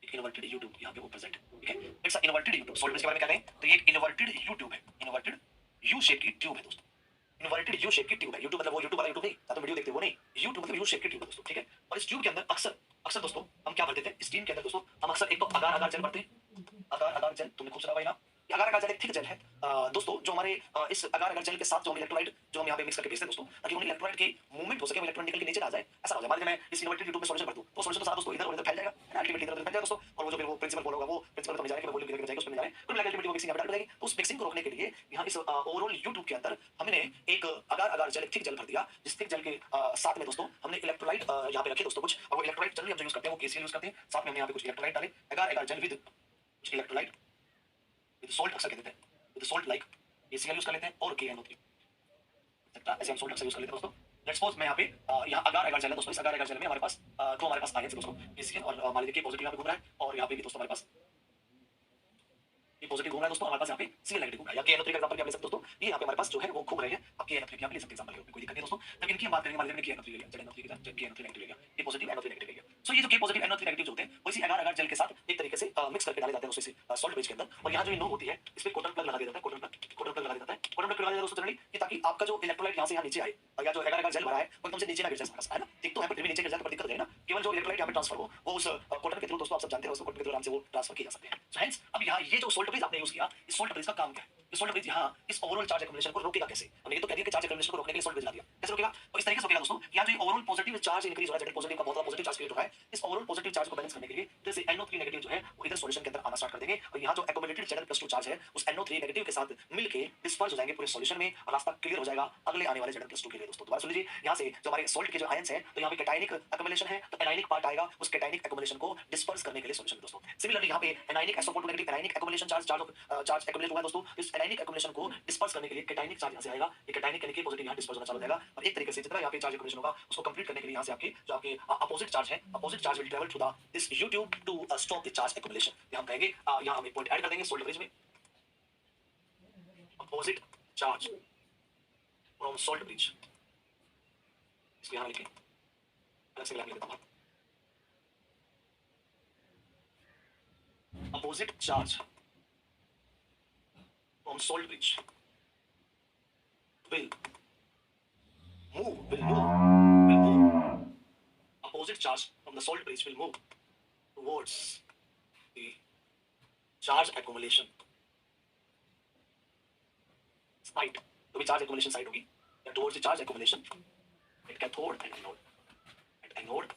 एक इन्वर्टेड यू ट्यूब यहाँ पे वो प्रेजेंट है, ठीक है। It's a inverted you tube, salt bridge के बारे में क्या कहें तो ये एक इन्वर्टेड यू ट्यूब है, इन्वर्टेड यू शेप की ट्यूब है दोस्तों, इन्वर्टेड यू शेप की ट्यूब है। यूट्यूब मतलब वो यूट्यूब वाला यूट्यूब नहीं, तो वीडियो देखते हो वो नहीं, यूट्यूब मतलब यू शेप की ट्यूब है दोस्तों, ठीक है। और इस ट्यूब के अंदर अक्सर अक्सर दोस्तों हम क्या भरते थे, स्टीम के अंदर दोस्तों हम अक्सर एक तो अगार अगार जेल भरते हैं, अगार अगार जेल, तुमने खूब सुना भाई ना, ये अगार अगार जेल एक थिक जेल है दोस्तों, जो हमारे इस अगार अगार जेल के साथ जो हम इलेक्ट्रोलाइट जो हम यहाँ पे मिक्स करके भेजते हैं दोस्तों, ताकि उन इलेक्ट्रोलाइट के मूवमेंट हो सके, इलेक्ट्रॉन निकल के नीचे आ जाए, ऐसा हो जाए। मान लीजिए मैं इस इन्वर्टेड यूट्यूब में सॉल्यूशन भर दूं तो सॉल्यूशन तो सारा दोस्तों इधर और इधर फैल जाएगा, अल्टीमेटली इधर उधर फैल जाएगा दोस्तों, और वो जो फिर वो प्रिंसिपल फॉलो होगा वो प्रिंसिपल तो नहीं जाएगा, वॉल्यूम किधर जाएगा उसमें नहीं जाएगा, कुल अल्टीमेटली वो मिक्सिंग यहाँ पे डाल जाएगी। तो उस मिक्सिंग को रोकने के लिए यहाँ इस ओवरऑल यूट्यूब के अंदर हमने एक अगार अगार जेल, थिक जेल भर दिया, जिस थिक जेल के साथ में दोस्तों हमने इलेक्ट्रोलाइट यहाँ पे रखे दोस्तों कुछ, और वो इलेक्ट्रोलाइट जनरली हम जो यूज करते हैं वो केसीएल यूज करते हैं, साथ में हमने यहाँ पे कुछ इलेक्ट्रोलाइट डाले, अगार अगार जेल विद कुछ इलेक्ट्रोलाइट विद सॉल्ट अक्सर कहते हैं, with salt like KCL use कर लेते हैं और केएनओ3 ऐसे हम सोल्ट अक्सर यूज कर लेते हैं दोस्तों। लेट्स सपोज मैं यहाँ पे यहाँ अगार अगार जेल है दोस्तों, इस अगार अगार जेल में हमारे पास दो हमारे पास आयंस दोस्तों, केसीएल और मान लीजिए पॉजिटिव यहाँ पे घूम रहा है, और यहाँ पे भी दोस्तों हमारे पास ये पॉजिटिव घूम रहा है दोस्तों, हमारे पास यहाँ पे सीएल नेगेटिव घूम रहा है, या केएनओ3 का एग्जांपल क्या ले सकते दोस्तों, ये यहाँ पे हमारे पास जो है वो घूम रहे हैं, अब केएनओ3 आप ले सकते एग्जांपल के, कोई दिक्कत नहीं दोस्तों। तब इनकी हम बात करेंगे, मान लीजिए केएनओ3 ले लिया, जेएनओ3 के साथ केएनओ3 नेगेटिव ले लिया, ये पॉजिटिव एनओ3 नेगेटिव ले लिया। सो ये जो के पॉजिटिव एनओ3 नेगेटिव जो होते हैं वो इसी अगार अगार जेल के साथ एक तरीके से मिक्स करके डाले जाते हैं उसी सॉल्ट ब्रिज के अंदर, और यहाँ जो ये नोब होती है इस पे कॉटन प्लग लगा दिया जाता है, कॉटन प्लग लगा दिया जाता है, कॉटन प्लग लगा दिया दोस्तों जनरली कि ताकि आपका जो इलेक्ट्रोलाइट यहाँ से यहाँ नीचे आए, या जो अगार अगार जेल भरा है वो एकदम से नीचे ना गिर जाए, है ना, ठीक तो है, पर नीचे गिर जाए तो दिक्कत है ना, केवल जो इलेक्ट्रोलाइट यहाँ पे ट्रांसफर हो वो उस कॉटन के थ्रू दोस्तों आप सब जानते हैं, उस कॉटन के थ्रू आराम से वो ट्रांसफर किए जा सकते हैं। सो हेंस अब यहाँ ये जो सोल्ट ब्रिज आपने यूज किया, इस सोल्ट ब्रिज का काम क्या है, इस सोल्ट ब्रिज यहाँ इस ओवरऑल चार्ज एक्युमुलेशन को रोकेगा कैसे, हमने ये तो कह दिया कि चार्ज एक्युमुलेशन को रोकने के लिए सोल्ट ब्रिज ला दिया, कैसे रोकेगा, तो इस तरीके से रोकेगा दोस्तों, यहाँ जो ओवरऑल पॉजिटिव चार्ज इंक्रीज हो रहा है, पॉजिटिव का बहुत पॉजिटिव चार्ज क्रिएट हो रहा है, इस ओवरऑल पॉजिटिव चार्ज को बैलेंस करने के लिए जैसे NO3 नेगेटिव जो है वो इधर सॉल्यूशन के अंदर आना स्टार्ट कर देंगे, और यहाँ जो एक्युमुलेटेड Zn+2 चार्ज है उस NO3 नेगेटिव के साथ मिलके डिस्पर्स हो जाएंगे पूरे सॉल्यूशन में, और रास्ता क्लियर हो जाएगा अगले आने वाले Zn+2 के लिए दोस्तों। दोबारा सुन लीजिए, यहाँ से जो हमारे सोल्ट के जो आयंस है तो यहाँ पे कैटायनिक एक्युमुलेशन है, तो एनायनिक पार्ट आएगा, उस कैटायनिक एक्युमुलेशन को डिस्पर्स करने के लिए सॉल्यूशन दोस्तों। सिमिलरली यहाँ पे anionic SO4 negative anionic accumulation charge accumulate हुआ है दोस्तों, इस एनायनिक एक्युमुलेशन को डिस्पर्स करने के लिए कैटायनिक चार्ज यहाँ से आएगा, ये कैटायनिक यानी कि पॉजिटिव यहाँ डिस्पर्स होना चालू हो जाएगा, और एक तरीके से जितना यहाँ पे चार्ज एक्युमुलेशन होगा उसको कंप्लीट करने के लिए यहाँ से आपके जो आपके अपोजिट चार्ज है, opposite charge will travel through the this U tube to stop the charge accumulation. हम कहेंगे यहाँ हम एक पॉइंट ऐड कर देंगे सोल्ट ब्रिज में, opposite charge from salt bridge, इसको यहाँ लिखें, अलग से लिख देता हूँ, opposite charge from salt bridge will move, opposite charge from the salt bridge will move towards the charge accumulation site, तो भी charge accumulation site होगी, या towards the charge accumulation at cathode and anode,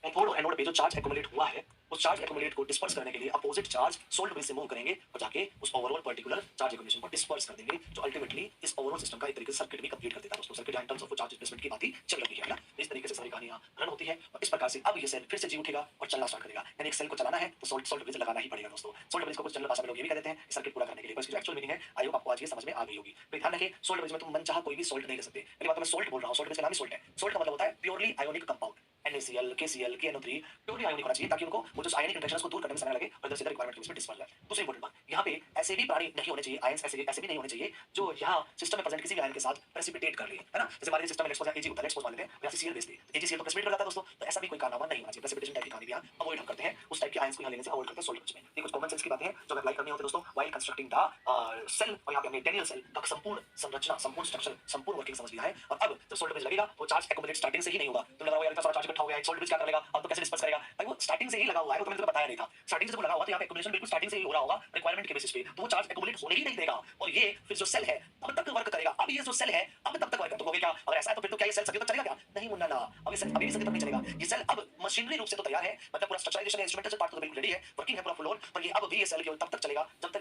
cathode और anode पे जो charge accumulate हुआ है उस चार्ज एक्युमुलेट को डिस्पर्स करने के लिए अपोजिट चार्ज सोल्ट ब्रिज से मूव करेंगे और जाके उस ओवरऑल पर्टिकुलर चार्ज एक्युमुलेशन को डिस्पर्स कर देंगे, जो अल्टीमेटली इस ओवरऑल सिस्टम का एक तरीके से सर्किट भी कंप्लीट कर देता है दोस्तों। Circuit in terms of charge displacement की बात ही चल रही है ना, इस तरीके से सारी कहानियां रन होती है, और इस प्रकार से अब ये सेल फिर से जी उठेगा और चलना स्टार्ट करेगा, यानी एक सेल को चलाना है तो सोल्ट ब्रिज लगाना ही पड़ेगा दोस्तों। सोल्ट ब्रिज को कुछ जनरल भाषा में लोग ये भी कहते हैं सर्किट पूरा करने के लिए, बस इसकी एक्चुअल मीनिंग है आई होप आपको आज ये समझ में आ गई होगी। तो ध्यान रखें, सोल्ट ब्रिज में तुम मनचाहा कोई भी सोल्ट नहीं कर सकते, पहली बात मैं सोल्ट बोल रहा हूं, सोल्ट ब्रिज का नाम ही सोल्ट है, सोल्ट का मतलब होता है purely ionic compound, NaCl, KCl, KNO3 purely ionic होना चाहिए ताकि उनको वो जो आयनिक इंटरेक्शन को दूर करने में समय लगे और इधर से इधर रिक्वायरमेंट के बीच में डिस्पर्स हो जाए। दूसरी इंपॉर्टेंट बात यहाँ पे ऐसे भी प्राणी नहीं होने चाहिए, आयंस ऐसे भी नहीं होने चाहिए जो यहाँ सिस्टम में प्रेजेंट किसी भी आयन के साथ प्रेसिपिटेट कर लिए, है ना? जैसे हमारे सिस्टम में लेट्स सपोज एजी होता है, लेट्स सपोज मान लेते हैं यहाँ से सीएल भेजते हैं, एजीसीएल तो प्रेसिपिटेट कर जाता है दोस्तों। तो ऐसा भी कोई कारनामा नहीं होना चाहिए, प्रेसिपिटेशन टाइप की कहानी भी यहाँ अवॉइड हम करते हैं, उस टाइप के आयंस को यहाँ लेने से अवॉइड करते हैं सॉल्यूट्स में। ये कुछ कॉमन सेंस की बातें हैं जो अप्लाई करनी होती है दोस्तों व्हाइल कंस्ट्रक्टिंग द सेल। और यहाँ पे हमने डेनियल सेल का संपूर्ण संरचना, संपूर्ण स्ट्रक्चर, संपूर्ण वर्किंग समझ लिया है। और अब जब सोल्ट ब्रिज लगेगा तो चार्ज एक्युमुलेट स्टार्टिंग से ही नहीं होगा। तुम लगा यार इतना सारा चार्ज इकट्ठा हो गया है, सोल्ट ब्रिज क्या करेगा, अब तो कैसे डिस्पर्स करेगा? भाई वो स्टार्टिंग से ही लगा हुआ है, वो तो मैंने तुम्हें बताया नहीं था। स्टार्टिंग से जब लगा हुआ तो यहाँ पे एक्युमुलेशन बिल्कुल स्टार्टिंग से ही हो रहा होगा रिक्वायरमेंट के बेसिस पे, तो वो चार्ज एक्युमुलेट होने ही नहीं देगा। और ये फिर जो सेल है तब तक वर्क करेगा। अब ये जो सेल है अब तब तक वर्क तो क्या? अगर ऐसा है तो फिर तो क्या ये सेल सदियों तक चलेगा क्या? नहीं मुन्ना ना, अब ये सेल अभी भी सदियों तक नहीं चलेगा। ये सेल अब मशीनरी रूप से तो तैयार है, मतलब पूरा स्ट्रक्चराइजेशन है, इंस्ट्रूमेंटल पार्ट तो बिल्कुल रेडी है, वर्किंग है पूरा फुल ऑन। पर ये अब भी ये सेल केवल तब तक चलेगा जब तक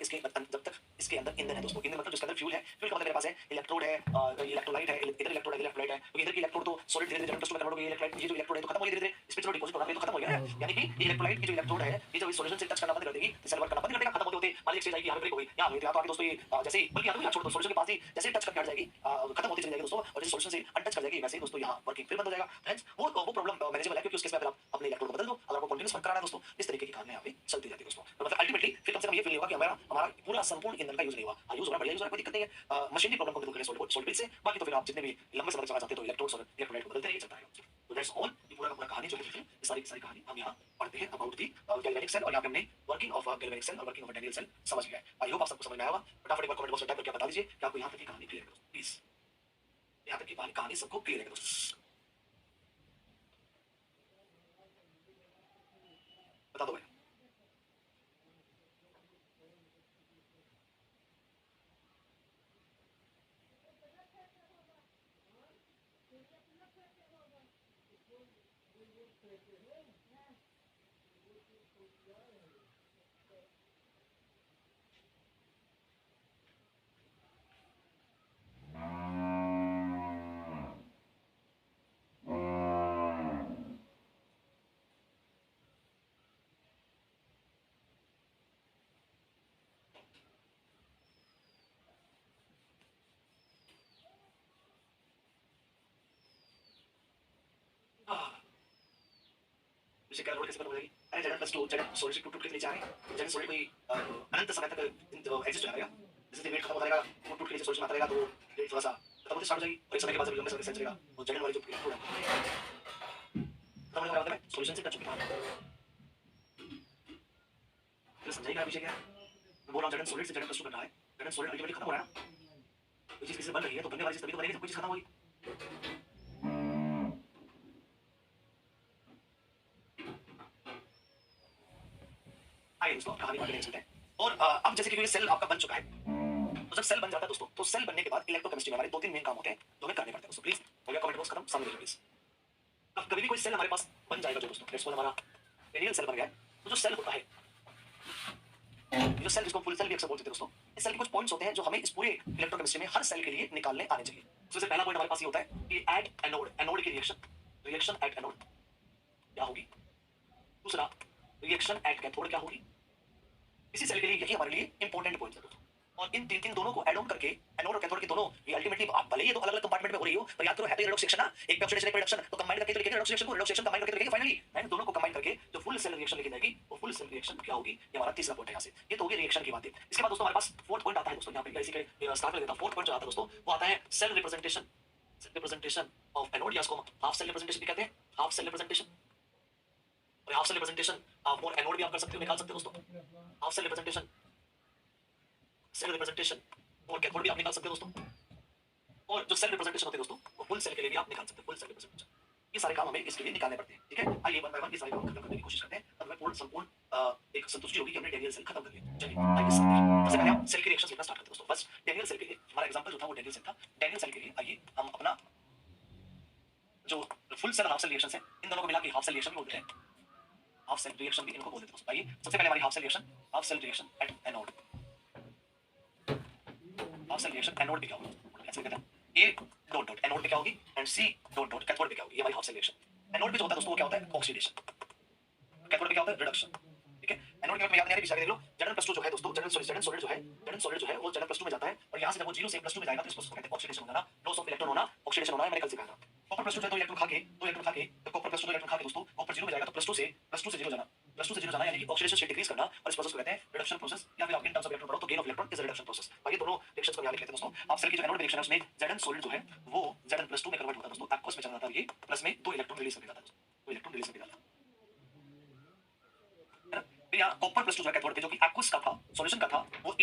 इसके अंदर ईंधन है दोस्तों। ईंधन मतलब जिसके अंदर फ्यूल है। फ्यूल का मतलब मेरे पास है इलेक्ट्रोड है, इलेक्ट्रोलाइट है, इधर इलेक्ट्रोड है, इधर इलेक्ट्रोलाइट है। क्योंकि इधर की इलेक्ट्रोड तो सॉलिड धीरे धीरे प्लस में कन्वर्ट हो गई, इलेक्ट्रोलाइट ये जो इलेक्ट्रोड है तो खत्म हो गई धीरे धीरे, इसमें चलो डिपॉजिट होगा, ये तो खत्म हो गया है। यानी कि ये इलेक्ट्रोलाइट की जो इलेक्ट्रोड है ये जब इस सॉल्यूशन से टच करना बंद कर देगी, सेल वर्क करना बंद कर देगा, खत्म होते होते मान लीजिए स्टेज आएगी, यहाँ पे ब्रेक हो गई, यहाँ तो आगे दोस्तों ये जैसे ही बल्कि यहाँ छोड़ दो, सॉल्यूशन के पास ही जैसे ही टच करके हट जाएगी, खत्म होती चली जाएगी दोस्तों। और जैसे सॉल्यूशन से अनटच कर जाएगी वैसे ही दोस्तों यहाँ वर्किंग फिर बंद हो जाएगा। फ्रेंड्स वो प्रॉब्लम मैनेजेबल है, क्योंकि उसके बाद आप अपने इलेक्ट्रोड को बदल दो। अगर आपको कंटीन्यूअस वर्क कराना है दोस्तों, इस तरीके की कहानी यहाँ पे चलती जाती है दोस्तों। तो मतलब अल्टीमेटली फिर कम से कम ये फील होगा कि हमारा पूरा संपूर्ण ईंधन का यूज नहीं हुआ। यूज हो रहा है, बढ़िया यूज हो रहा है, कोई दिक्कत नहीं है। मशीन की प्रॉब्लम को दूर करें सोल्ट ब्रिज से, बाकी तो फिर आप जितने भी लंबे समय तक चला जाते हैं तो इलेक्ट्रोड्स और इलेक्ट्रोलाइट को बदलते रहिए, चलता रहेगा। तो दैट्स ऑल, ये पूरा का पूरा कहानी जो है ये सारी की सारी कहानी हम यहाँ पढ़ते हैं अबाउट दी गैल्वेनिक सेल। और यहाँ पे हमने वर्किंग ऑफ गैल्वेनिक सेल और वर्किंग ऑफ डेनियल सेल समझ लिया है। आई होप आप सबको समझ में आया होगा। फटाफट एक बार कमेंट बॉक्स में टाइप करके बता दीजिए कि आपको यहाँ तक की कहानी क्लियर है दोस्तों, प्लीज यहाँ तक की कहानी सबको क्लियर है दोस्तों, बता दो भाई। इसे क्या लोड कैसे पता हो जाएगी? अरे जड़न प्लस 2 जड़न सॉलिड से टूट टूट के नीचे आ रहे हैं। जड़न सॉलिड कोई अनंत समय तक एग्जिस्ट होता रहेगा। जैसे वेट खत्म होता रहेगा, टूट टूट के नीचे सॉलिड में आता रहेगा, तो वेट थोड़ा सा खत्म होते स्टार्ट हो जाएगी और एक समय के बाद जब लंबे समय तक चलेगा वो जड़न वाली जो टूट खत्म होने वाला है सॉल्यूशन से टच होता है। फिर समझाइएगा आप क्या? मैं बोल रहा हूँ जड़न सॉलिड से जड़न प्लस 2 बन रहा है, जड़न सॉलिड अल्टीमेटली खत्म हो रहा है ना। कोई चीज किसी से बन रही है तो बनने वाली चीज तभी तो बनेगी जब कोई चीज खत्म होगी। आइए दोस्तों कहानी आगे चलते हैं। और अब जैसे कि ये सेल आपका बन चुका है, तो जब सेल बन जाता है दोस्तों, तो सेल बनने के बाद इलेक्ट्रोकेमिस्ट्री में हमारे दो तीन मेन काम होते हैं जो हमें करने पड़ते हैं दोस्तों। प्लीज हो गया कमेंट बॉक्स खत्म, सामने देखिए प्लीज। अब कभी भी कोई सेल हमारे पास बन जाएगा जो दोस्तों, लेट्स सपोज हमारा रेडियल सेल बन गया है, तो जो सेल होता है, जो सेल जिसको फुल सेल भी अक्सर बोलते हैं दोस्तों, इस सेल के कुछ पॉइंट्स होते हैं जो हमें इस पूरे इलेक्ट्रोकेमिस्ट्री में हर सेल के लिए निकालने आने चाहिए। सबसे पहला पॉइंट हमारे पास ये होता है कि एट एनोड, एनोड की रिएक्शन एट एनोड क्या होगी। दूसरा रिएक्शन एट कैथोड क्या होगी। इसी सेल के लिए यही हमारे लिए इंपॉर्टेंट पॉइंट है दोस्तों। और इन तीन दोनों को ऐड ऑन करके एनोड और कैथोड के दोनों ये अल्टीमेटली आप भले ही तो अलग-अलग कंपार्टमेंट में हो रही हो, पर याद करो है तो रिडॉक्स रिएक्शन ना, एक पे ऑक्सीडेशन एक पे रिडक्शन, तो कंबाइन करके तो लिखेंगे रिडॉक्स रिएक्शन को, रिडॉक्स रिएक्शन कंबाइन करके तो लिखेंगे फाइनली, एंड दोनों को कंबाइन करके जो फुल सेल रिएक्शन लिखी जाएगी वो फुल सेल रिएक्शन क्या होगी, ये हमारा तीसरा पॉइंट है। यहाँ से ये तो होगी रिएक्शन की बातें। इसके बाद दोस्तों हमारे पास फोर्थ पॉइंट आता है दोस्तों, यहाँ पे इसी के स्टार्ट कर देता हूं। फोर्थ पॉइंट जो आता है दोस्तों वो आता है cell representation, cell representation of anode, या इसको हाफ सेल रिप्रेजेंटेशन भी कहते हैं, हाफ सेल रिप्रेजेंटेशन। और half cell representation for anode भी आप कर सकते हो, निकाल सकते हो दोस्तों। Half cell representation, cell representation और कैथोड भी आप निकाल सकते हो दोस्तों। और जो सेल रिप्रेजेंटेशन होते हैं दोस्तों वो फुल सेल के लिए भी आप निकाल सकते हो, फुल सेल रिप्रेजेंटेशन। ये सारे काम हमें इसके लिए निकालने पड़ते हैं, ठीक है। आइए वन बाय वन ये सारे काम खत्म करने की कोशिश करते हैं, तब हमें पूर्ण संपूर्ण एक संतुष्टि होगी कि हमने डेनियल सेल खत्म कर लिया। चलिए आइए सबसे पहले हम सेल की रिएक्शंस लिखना स्टार्ट करते हैं दोस्तों। फर्स्ट डेनियल सेल के लिए हमारा एग्जांपल जो था वो डेनियल सेल था। डेनियल सेल के लिए आइए हम अपना जो full cell half cell reactions है इन दोनों को मिला के हाफ सेल रिएक्शन भी बोलते हैं, हाफ सेल रिएक्शन भी इनको बोल देते हैं दोस्तों। आइए सबसे पहले हमारी half cell reaction at anode, half cell reaction anode पे क्या होगा ऐसे कहते हैं, ए डॉट डॉट एनोड पे क्या होगी and C dot dot cathode पे क्या होगी। ये हमारी हाफ सेल रिएक्शन। एनोड पे जो होता है दोस्तों वो क्या होता है ऑक्सीडेशन, कैथोड पे क्या होता है रिडक्शन, ठीक है। एनोड के में याद नहीं आ रही पीछे देख लो, जड़न प्लस 2 जो है दोस्तों, जड़न सॉलिड जो है वो जड़न प्लस 2 में जाता है, और यहां से जब वो 0 से प्लस 2 में जाएगा तो इसको कहते हैं ऑक्सीडेशन होना, लॉस ऑफ इलेक्ट्रॉन होना, ऑक्सीडेशन होना है, मैंने कल सिखाया था। कॉपर प्लस 2 दो इलेक्ट्रॉन खा के तो कॉपर प्लस 2 इलेक्ट्रॉन खा के दोस्तों कॉपर 0 में जाएगा, तो प्लस 2 से 0 जाना, प्लस 2 से 0 जाना यानी कि ऑक्सीडेशन स्टेट डिक्रीज करना, और इस प्रोसेस को कहते हैं रिडक्शन प्रोसेस, या फिर आप इन टर्म्स ऑफ इलेक्ट्रॉन पढ़ो तो गेन ऑफ इलेक्ट्रॉन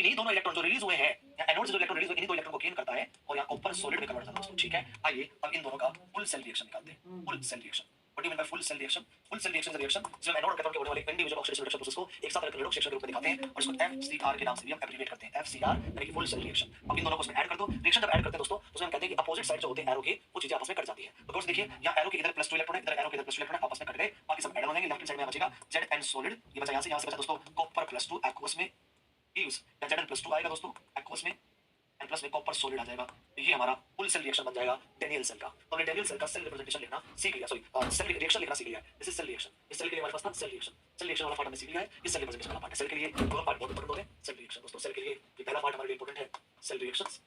इन्हीं दोनों इलेक्ट्रॉन जो रिलीज हुए हैं, एनोड से जो इलेक्ट्रॉन रिलीज हुए इन्हीं दो इलेक्ट्रॉन को गेन करता है और यहाँ कॉपर सॉलिड में कन्वर्ट होता है दोस्तों, ठीक है। आइए अब इन दोनों का फुल सेल रिएक्शन निकालते हैं। Full cell reaction, what do mean by full cell reaction? Full cell reaction is a reaction जिसमें एनोड और कैथोड के होने वाले इंडिविजुअल ऑक्सीडेशन रिएक्शन प्रोसेस को एक साथ रिएक्शन के रूप में दिखाते हैं और इसको एफसीआर के नाम से भी हम एब्रिविएट करते हैं, एफसीआर यानी कि फुल सेल रिएक्शन। अब इन दोनों को इसमें ऐड कर दो। रिएक्शन जब ऐड करते हैं दोस्तों तो उसमें हम कहते हैं कि अपोजिट साइड जो होते हैं एरो के वो चीजें आपस में कट जाती है। तो दोस्त देखिए यहाँ एरो के इधर +2 इलेक्ट्रॉन है, इधर एरो के इधर +2 इलेक्ट्रॉन है, आपस में कट गए, बाकी सब ऐड हो जाएंगे। लेफ्ट साइड में बचेगा Zn सॉलिड, ये बचा यहाँ से बचा दोस्तों कॉपर +2 एक्वस में यूज, Zn+2 आएगा दोस्तों एक्वस में एंड प्लस में कॉपर सॉलिड आ जाएगा। ये हमारा फुल सेल रिएक्शन बन जाएगा डेनियल सेल का। तो हमने डेनियल सेल का सेल रिप्रेजेंटेशन लिखना सीख लिया, सॉरी सेल रिएक्शन लिखना सीख लिया। This is cell reaction. इस सेल के लिए हमारे पास था सेल रिएक्शन, सेल रिएक्शन वाला पार्ट हमने सीख लिया है। इस सेल रिप्रेजेंटेशन वाला पार्ट है। सेल के लिए दोनों पार्ट बहुत इंपॉर्टेंट होते हैं। सेल रिएक्शन दोस्तों, सेल के लिए ये पहला पार्ट हमारे लिए इंपॉर्टेंट है, सेल रिएक्शंस।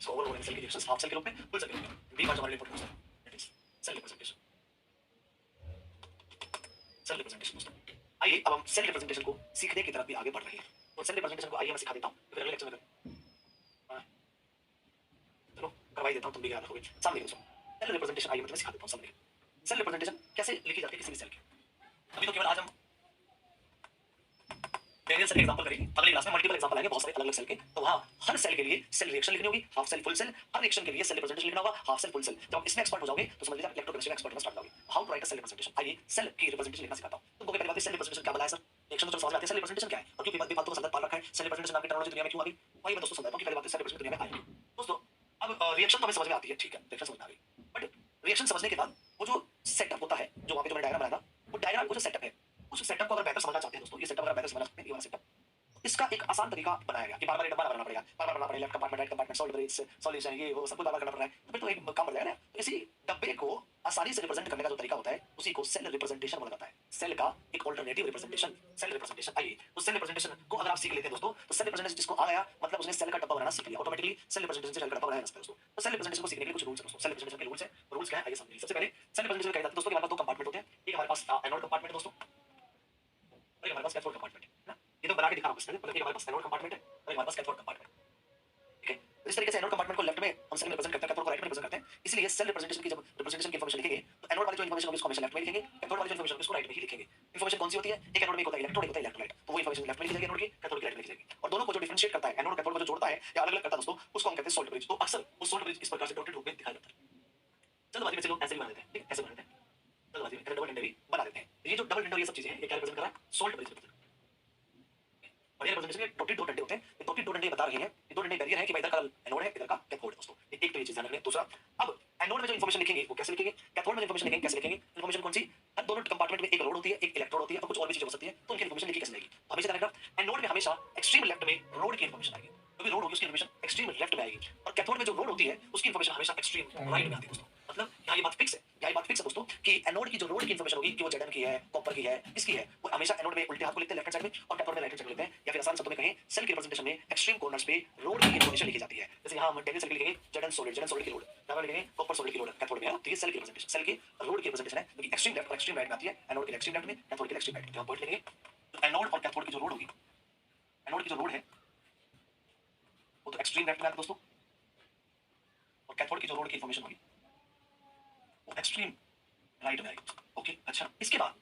इसको ओवरऑल बोलेंगे सेल रिएक्शंस, हाफ सेल के रूप में, फुल सेल के रूप में। बी पार्ट हमारे लिए इंपॉर्टेंट है, that is cell representation. Cell representation दोस्तों, आइए अब हम सेल रिप्रेजेंटेशन को सीखने की तरफ भी आगे बढ़ रहे हैं। तो सेल रिप्रेजेंटेशन को आइए मैं सिखा देता हूं, फिर अगले लेक्चर में करवाई देता हूं, तुम भी याद रखोगे। सामने दोस्तों सेल रिप्रेजेंटेशन आइए मैं तुम्हें सिखा देता हूं सामने। सेल रिप्रेजेंटेशन कैसे लिखी जाती है किसी भी सेल की। अभी तो केवल आज हम डेनियल सेल के एग्जांपल करेंगे, अगली क्लास में मल्टीपल एग्जांपल आएंगे बहुत सारे अलग अलग सेल के। तो वहां हर सेल के लिए सेल रिएक्शन लिखनी होगी, हाफ सेल फुल सेल। हर रिएक्शन के लिए सेल रिप्रेजेंटेशन लिखना होगा, हाफ सेल फुल सेल। जब आप इसमें एक्सपर्ट हो जाओगे तो समझ लीजिए इलेक्ट्रोकेमिस्ट्री में एक्सपर्ट होना स्टार्ट करोगे। How to write a cell representation. आइए सेल की रिप्रेजेंटेशन लिखना सिखाता हूं तुमको। पहली बात सेल रिप्रेजेंटेशन क्या बताया सर, रिएक्शन तो समझ में आती है, सेल रिप्रेजेंटेशन क्या है और क्यों बेफालतू का संदर्भ पाल रखा है। सेल रिप्रेजेंटेशन नाम की टेक्नोलॉजी दुनिया में क्यों आ गई, वही मैं दोस्तों समझाता हूं कि पहली बात सेल रिप्रेजेंटेशन दुनिया में आई दोस्तों। अब रिएक्शन तो हमें समझ में आती है, ठीक है, रिएक्शन समझ में आ गई, बट रिएक्शन समझने के बाद वो जो सेटअप होता है, जो वहां पे जो मैंने डायग्राम बनाया था, वो डायग्राम को जो सेटअप है, उस सेटअप को अगर बेहतर समझना चाहते हैं दोस्तों, ये सेटअप अगर बेहतर समझना चाहते हैं, ये वाला सेटअप, इसका एक आसान तरीका बनाया गया कि बार-बार डब्बा ना बनाना पड़ेगा, बार-बार बनाना पड़ेगा, left compartment right compartment salt breaks solution ये वो सब कुछ बार-बार करना पड़ रहा है, तो फिर तो एक काम बढ़ जाएगा ना। तो इसी डब्बे को आसानी से रिप्रेजेंट करने का जो तरीका होता है उसी को सेल रिप्रेजेंटेशन बोला जाता है। सेल का एक अल्टरनेटिव रिप्रेजेंटेशन, सेल रिप्रेजेंटेशन। आइए तो सेल रिप्रेजेंटेशन को अगर आप सीख लेते हैं दोस्तों, तो सेल रिप्रेजेंटेशन जिसको आ गया मतलब उसने सेल का डब्बा बनाना सीख लिया, ऑटोमेटिकली सेल रिप्रेजेंटेशन से सेल का डब्बा बनाया जा सकता है दोस्तों। तो सेल रिप्रेजेंटेशन को सीखने के लिए कुछ रूल्स हैं दोस्तों। सेल रिप्रेजेंटेशन के रूल्स हैं, रूल्स क्या है आइए समझिए। सबसे पहले सेल रिप्रेजेंटेशन क्या जाता है दोस्तों कि हमारे पास दो कंपार्टमेंट होते हैं, एक हमारे पास एनोड कंपार्टमेंट है दोस्तों, और एक हमारे पास कैथोड कंपार्टमेंट है ना। ये तो बना के दिखा रहा हूं इसमें, मतलब एक हमारे पास एनोड कंपार्टमेंट है और एक हमारे पास कैथोड कंपार्टमेंट, ठीक है। तो इस तरीके से एनोड कंपार्टमेंट को लेफ्ट में हम सेल रिप्रेजेंट करते हैं, कैथोड को राइट में रिप्रेजेंट करते हैं। इसलिए सेल रिप्रेजेंटेशन की जब रिप्रेजेंटेशन की इंफॉर्मेशन लिखेंगे तो एनोड वाली जो इंफॉर्मेशन होगी उसको हमेशा लेफ्ट में लिखेंगे, कैथोड वाली जो इंफॉर्मेशन होगी उसको राइट में ही लिखेंगे। इंफॉर्मेशन कौन सी होती है, एक एनोड में एक होता है इलेक्ट्रोड, एक होता है इलेक्ट्रोलाइट, तो वो इंफॉर्मेशन लेफ्ट में लिखी जाएगी एनोड की, कैथोड की राइट में लिखी जाएगी। और दोनों को जो डिफरेंशिएट करता है, एनोड कैथोड को जो जोड़ता है या अलग-अलग करता है दोस्तों, उसको हम कहते हैं सॉल्ट ब्रिज। तो अक्सर वो सॉल्ट ब्रिज इस प्रकार से डॉटेड रूप में दिखाया जाता है। जल्दबाजी में से लोग ऐसे भी बना देते हैं, ठीक, ऐसे बना देते हैं जल्दबाजी में, डबल इंडर भी बना देते हैं। ये जो डबल इंडर ये सब चीजें हैं, ये क्या रिप्रेजेंट कर रहा है, सॉल्ट ब्रिज रिप्रेजेंट। और ये रिप्रेजेंटेशन के डॉटेड दो डंडे होते हैं, ये डॉटेड दो डंडे बता रहे हैं, ये दो डंडे बैरियर है कि भाई इधर का एनोड है, इधर का कैथोड है दोस्तों। एक तो ये चीज ध्यान रखनी है। दूसरा, अब एनोड में जो इंफॉर्मेशन लिखेंगे वो कैसे लिखेंगे, कैथोड में जो इंफॉर्मेशन लिखेंगे कैसे लिखेंगे। इंफॉर्मेशन कौन सी, हर दोनों कंपार्टमेंट में एक रोड होती है, एक इलेक्ट्रोड होती है और कुछ और भी चीजें हो सकती है, तो उनकी इंफॉर्मेशन लिखी कैसे जाएगी। तो हमेशा ध्यान रखना एनोड में हमेशा एक्सट्रीम लेफ्ट में रोड की इंफॉर्मेशन आएगी, क्योंकि रोड होगी उसकी इंफॉर्मेशन एक्सट्रीम लेफ्ट में आएगी। और कैथोड में जो रोड होती है उसकी इंफॉर्मेशन हमेशा एक्सट्रीम राइट में आती है दोस्तों। मतलब यहाँ ये बात फिक्स है, यहाँ ये बात फिक्स है दोस्तों कि एनोड की जो रोड की इंफॉर्मेशन होगी कि वो Zn की है, कॉपर की है, इसकी है, वो हमेशा एनोड में उल्टे हाथ को लिखते हैं लेफ्ट साइड में और कैथोड में राइट साइड में लिखते हैं। या फिर आसान शब्दों में कहें सेल की रिप्रेजेंटेशन में एक्सट्रीम कॉर्नर्स पे रोड की इंफॉर्मेशन लिखी जाती है। जैसे यहाँ हम डेनियल सेल के लिखेंगे Zn सॉलिड की रोड, यहाँ लिखेंगे कॉपर सॉलिड की रोड कैथोड में है, तो ये सेल की रिप्रेजेंटेशन, सेल की रोड की रिप्रेजेंटेशन है, क्योंकि एक्सट्रीम लेफ्ट और एक्सट्रीम राइट में आती है। एनोड की एक्सट्रीम लेफ्ट में, कैथोड की एक्सट्रीम राइट में। तो हम पॉइंट लेंगे तो एनोड और कैथोड की जो रोड होगी, एनोड की जो रोड है वो तो एक्सट्रीम लेफ्ट में आती है दोस्तों, और कैथोड की जो रोड की इंफॉर्मेशन होगी वो एक्सट्रीम राइट में आएगी। ओके, अच्छा, इसके बाद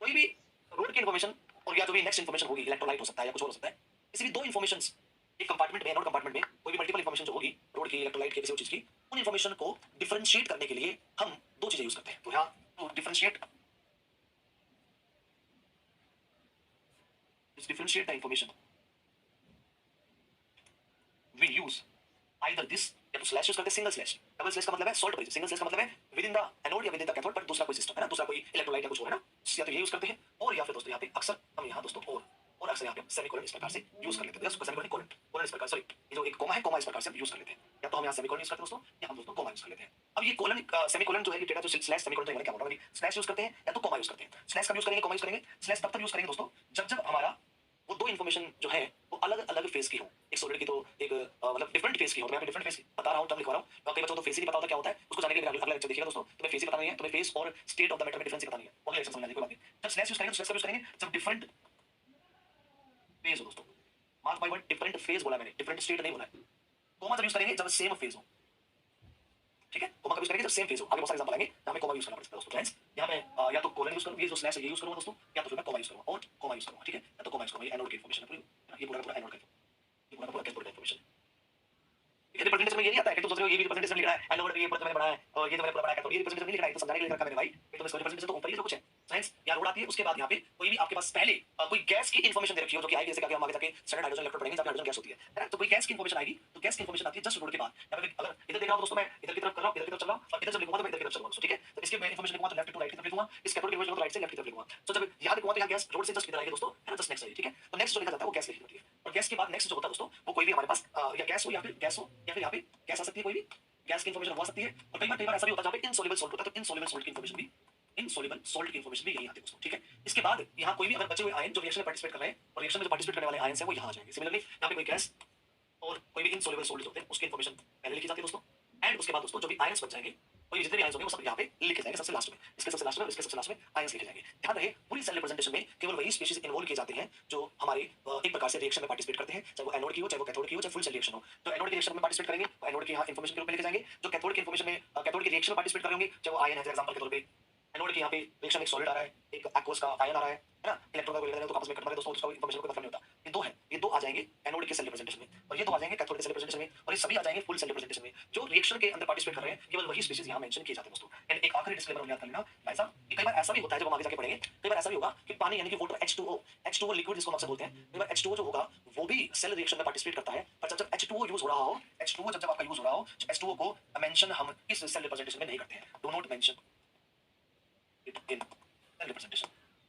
कोई भी रोड की इंफॉर्मेशन और या जो भी नेक्स्ट इंफॉर्मेशन होगी, इलेक्ट्रोलाइट हो सकता है या कुछ और हो सकता है, किसी भी दो इंफॉर्मेशंस एक कंपार्टमेंट में, एनोड कंपार्टमेंट में कोई भी मल्टीपल इंफॉर्मेशन जो होगी रोड की, इलेक्ट्रोलाइट की, किसी और चीज की, उन इंफॉर्मेशन को डिफरेंशिएट करने के लिए हम दो चीजें यूज करते हैं। तो यहाँ तो differentiate the information we use either this, या तो स्लैश यूज करते हैं, सिंगल स्लैश। डबल स्लैश का मतलब है सॉल्ट ब्रिज, सिंगल स्लैश का मतलब है विद इन द एनोड या विद इन द कैथोड, पर दूसरा कोई सिस्टम है ना, दूसरा कोई इलेक्ट्रोलाइट या कुछ और है ना, या तो ये यूज करते हैं, और या फिर दोस्तों यहाँ पे अक्सर हम यहाँ दोस्तों और अक्सर यहाँ पे सेमीकोलन इस प्रकार से यूज कर लेते हैं। सेमीकोलन कोलन कोलन इस प्रकार, सॉरी ये जो एक कोमा है, कोमा इस प्रकार से हम यूज कर लेते हैं। या तो हम यहाँ सेमीकोलन यूज करते हैं दोस्तों, या हम दोस्तों कोमा यूज कर लेते हैं। अब ये कोलन सेमीकोलन जो है, ये डेटा जो स्लैश सेमीकोलन, तो क्या बोल रहा है, स्लैश यूज करते हैं या तो कोमा यूज करते हैं। स्लैश कब यूज करेंगे, कोमा यूज करेंगे। स्लैश तब तक यूज करेंगे दोस्तों जब जब हमारा वो दो इन्फॉर्मेशन जो है वो अलग अलग फेज की हो। एक सॉलिड की तो एक मतलब डिफरेंट फेज की हो। मैं यहाँ पे डिफरेंट फेज बता रहा हूँ, तब लिखवा रहा हूँ। कई बच्चों को फेज ही नहीं पता होता क्या होता है, उसको जानने के लिए अगला लेक्चर देखिएगा दोस्तों। तुम्हें फेज ही पता नहीं है, तुम्हें फेज और स्टेट ऑफ द मैटर में डिफरेंस ही पता नहीं है, अगले लेक्चर समझ आएगी कोई बात नहीं। जब स्लैश यूज करेंगे तो स्लैश कब यूज करेंगे, जब डिफरेंट फेज हो दोस्तों। Mark by word, different phase बोला मैंने, डिफरेंट स्टेट नहीं बोला है। कोमा जब यूज करेंगे जब सेम फेज हो, ठीक है। कोमा कब यूज करेंगे जब सेम फेज हो। आगे बहुत सारे एग्जांपल आएंगे, यहाँ पे कोमा यूज करना पड़ता है दोस्तों। फ्रेंड्स यहाँ पे या तो कोलन यूज करूंगा, ये जो स्लैश है ये यूज करूंगा दोस्तों, या तो फिर मैं कोमा यूज करूंगा और कोमा यूज करूंगा, ठीक है। या तो कोमा यूज करूंगा, ये एनोड की इंफॉर्मेशन है पूरी, ये पूरा एनोड का ये नहीं आता है कि तुम सोच रहे हो ये भी रिप्रेजेंटेशन लिख रहा है, एनोड ये मैंने बनाया है और ये तो मैंने पूरा बनाया, तो ये रिप्रेजेंटेशन नहीं लिख रहा है, तो समझाने के लिए रखा मेरे भाई, ये तो इसका रिप्रेजेंटेशन तो ऊपर ही सब कुछ है। साइंस यहाँ रोड आती है, उसके बाद यहाँ पे कोई भी आपके पास पहले कोई गैस की इन्फॉर्मेशन दे रखी हो, जो कि आएगी, जैसे कि हम आगे जाके स्टैंडर्ड हाइड्रोजन इलेक्ट्रॉन पढ़ेंगे, जहाँ हाइड्रोजन गैस होती है, तो कोई गैस की इन्फॉर्मेशन आएगी, तो गैस की इन्फॉर्मेशन आती है जस्ट रोड के बाद। यहाँ पे अगर इधर देख रहा हूँ दोस्तों, मैं इधर की तरफ कर रहा हूँ, इधर की तरफ चल रहा हूँ, और इधर जब लिखूंगा तो मैं इधर की तरफ चलूंगा दोस्तों, ठीक है। तो इसके मैं इन्फॉर्मेशन लिखूंगा तो लेफ्ट टू राइट की तरफ लिखूंगा, इस कैथोड की इन्फॉर्मेशन तो राइट से लेफ्ट की तरफ लिखूंगा। तो जब यहाँ लिखूंगा तो यहाँ गैस रोड से जस्ट इधर आएगी दोस्तों, है ना, जस्ट नेक्स्ट, ठीक है। तो नेक्स्ट जो लिखा जाता है वो गैस लिखी जाती है, और गैस के बाद नेक्स्ट जो होता है दोस्तों, वो कोई भी हमारे पास या गैस हो या फिर गैस हो, या फिर यहाँ पे गैस आ सकती है, कोई भी गैस की इन्फॉर्मेशन हो सकती है। और कई बार ऐसा भी होता है जहाँ पे इनसॉल्युबल सॉल्ट होता है, तो इनसॉल्युबल सॉल्ट की इन्फॉर्मेशन भी, इनसॉल्युबल सॉल्ट की इन्फॉर्मेशन भी यही आती है दोस्तों, ठीक है। इसके बाद यहाँ कोई भी अगर बचे हुए आयन जो रिएक्शन में पार्टिसिपेट कर रहे हैं, और रिएक्शन में जो पार्टिसिपेट करने वाले आयन हैं वो यहाँ आ जाएंगे। सिमिलरली यहाँ पे कोई गैस और कोई भी इनसॉल्युबल सॉल्ट जो होते हैं उसकी इन्फॉर्मेशन पहले लिखी जाती है दोस्तों, एंड उसके बाद दोस्तों जो भी आयंस बच जाएंगे, कोई जितने भी आयंस होंगे वो सब यहाँ पे लिखे जाएंगे सबसे लास्ट में, इसके सबसे लास्ट में, इसके सबसे लास्ट में आयंस लिखे जाएंगे। ध्यान रहे पूरी सेल रिप्रेजेंटेशन में केवल वही स्पीशीज इन्वॉल्व किए जाते हैं जो हमारे एक प्रकार से रिएक्शन में पार्टिसिपेट करते हैं, चाहे वो एनोड की हो, चाहे वो कैथोड की हो, चाहे फुल सेल रिएक्शन हो। तो एनोड के रिएक्शन में पार्टिसिपेट करेंगे, एनोड के यहाँ इन्फॉर्मेशन के रूप में लिखे जाएंगे। जो कैथोड की इन्फॉर्मेशन में, कैथोड के रिएक्शन में पार्टिसिपेट कर रहे होंगे, चाहे वो आयन है, एग्जांपल के तौर पे एनोड के यहाँ पे रिएक्शन में एक सॉलिड आ रहा है, एक एक्वस का आयन आ रहा है ना, इलेक्ट्रॉन का कोई लेकर तो आपस में कट मारे दोस्तों, उसका इन्फॉर्मेशन को पता नहीं होता। ये दो है, ये दो आ जाएंगे एनोड के सेल रिप्रेजेंटेशन में, और ये दो आ जाएंगे कैथोड के सेल रिप्रेजेंटेशन में, और ये सभी आ जाएंगे फुल सेल रिप्रेजेंटेशन में। जो रिएक्शन के अंदर पार्टिसिपेट कर रहे हैं केवल वही स्पीशीज यहाँ मेंशन किए जाते हैं दोस्तों। एंड एक आखिरी डिस्क्लेमर याद कर लेना भाई साहब, कई बार ऐसा भी होता है, जब हम आगे जाके पढ़ेंगे, कई बार ऐसा भी होगा कि पानी यानी कि वाटर H2O लिक्विड जिसको हम अक्सर बोलते हैं, कई बार H2O जो होगा वो भी सेल रिएक्शन में पार्टिसिपेट करता है, पर जब H2O यूज हो रहा हो, H2O जब आपका यूज हो रहा हो, H2O को मेंशन हम इस सेल रिप्रेजेंटेशन में नहीं करते हैं, do not mention it in cell representation.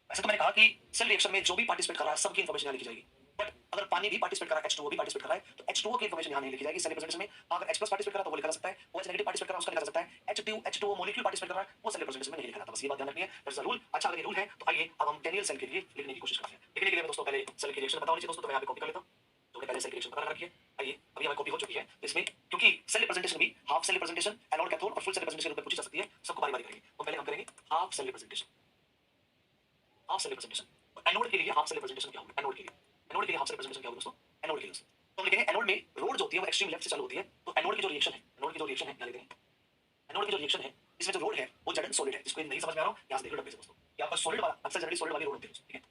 वैसे तो मैंने कहा कि सेल रिएक्शन में जो भी पार्टिसिपेट कर रहा है सबकी इन्फॉर्मेशन यहाँ लिखी जाएगी, बट अगर पानी भी पार्टिसिपेट कर रहा है, H2O भी पार्टिसिपेट कर रहा है, तो H2O की इन्फॉर्मेशन यहाँ नहीं लिखी जाएगी सेल रिप्रेजेंटेशन में। अगर H+ पार्टिसिपेट कर रहा है तो वो लिखा जा सकता है, OH नेगेटिव पार्टिसिपेट कर रहा है उसका लिखा जा सकता है, H2O मॉलिक्यूल पार्टिसिपेट कर रहा है वो सेल रिप्रेजेंटेशन में नहीं लिखा जाता। बस ये बात ध्यान रखनी है, दैट्स द रूल। अच्छा अगर ये रूल है तो आइए अब हम डेनियल सेल के लिए लिखने की कोशिश करते हैं। लिखने के लिए दोस्तों पहले सेल की रिएक्शन पता होनी चाहिए दोस्तों, तो मैं यहाँ पे कॉपी कर लेता हूँ, तो पहले सेल की रिएक्शन पता लगा रखी है। आइए अभी हमारी कॉपी हो चुकी है, इसमें क्योंकि सेल रिप्रेजेंटेशन भी half cell representation, anode cathode और फुल सेल रिप्रेजेंटेशन के रूप में पूछी जा सकती है, सबको बारी-बारी करेंगे। तो पहले हम करेंगे half cell representation, half cell representation. Anode के लिए हाफ सेल रिप्रेजेंटेशन क्या होगा, एनोड के लिए हाफ सेल रिप्रेजेंटेशन क्या होगा दोस्तों, एनोड के लिए तो हम लिखेंगे एनोड में रोड जो होती है वो एक्सट्रीम लेफ्ट से चालू होती है, तो एनोड की जो रिएक्शन है, एनोड की जो रिएक्शन है यहाँ लिखेंगे, एनोड की जो रिएक्शन है इसमें जो रोड है वो जेड एंड सॉलिड है। जिसको नहीं समझ में आ रहा हो यहाँ से देखो डब्बे से दोस्तों, यहाँ पर सॉलिड वाला अक्सर जनरली सॉलिड वाली रोड होती है, ठीक है।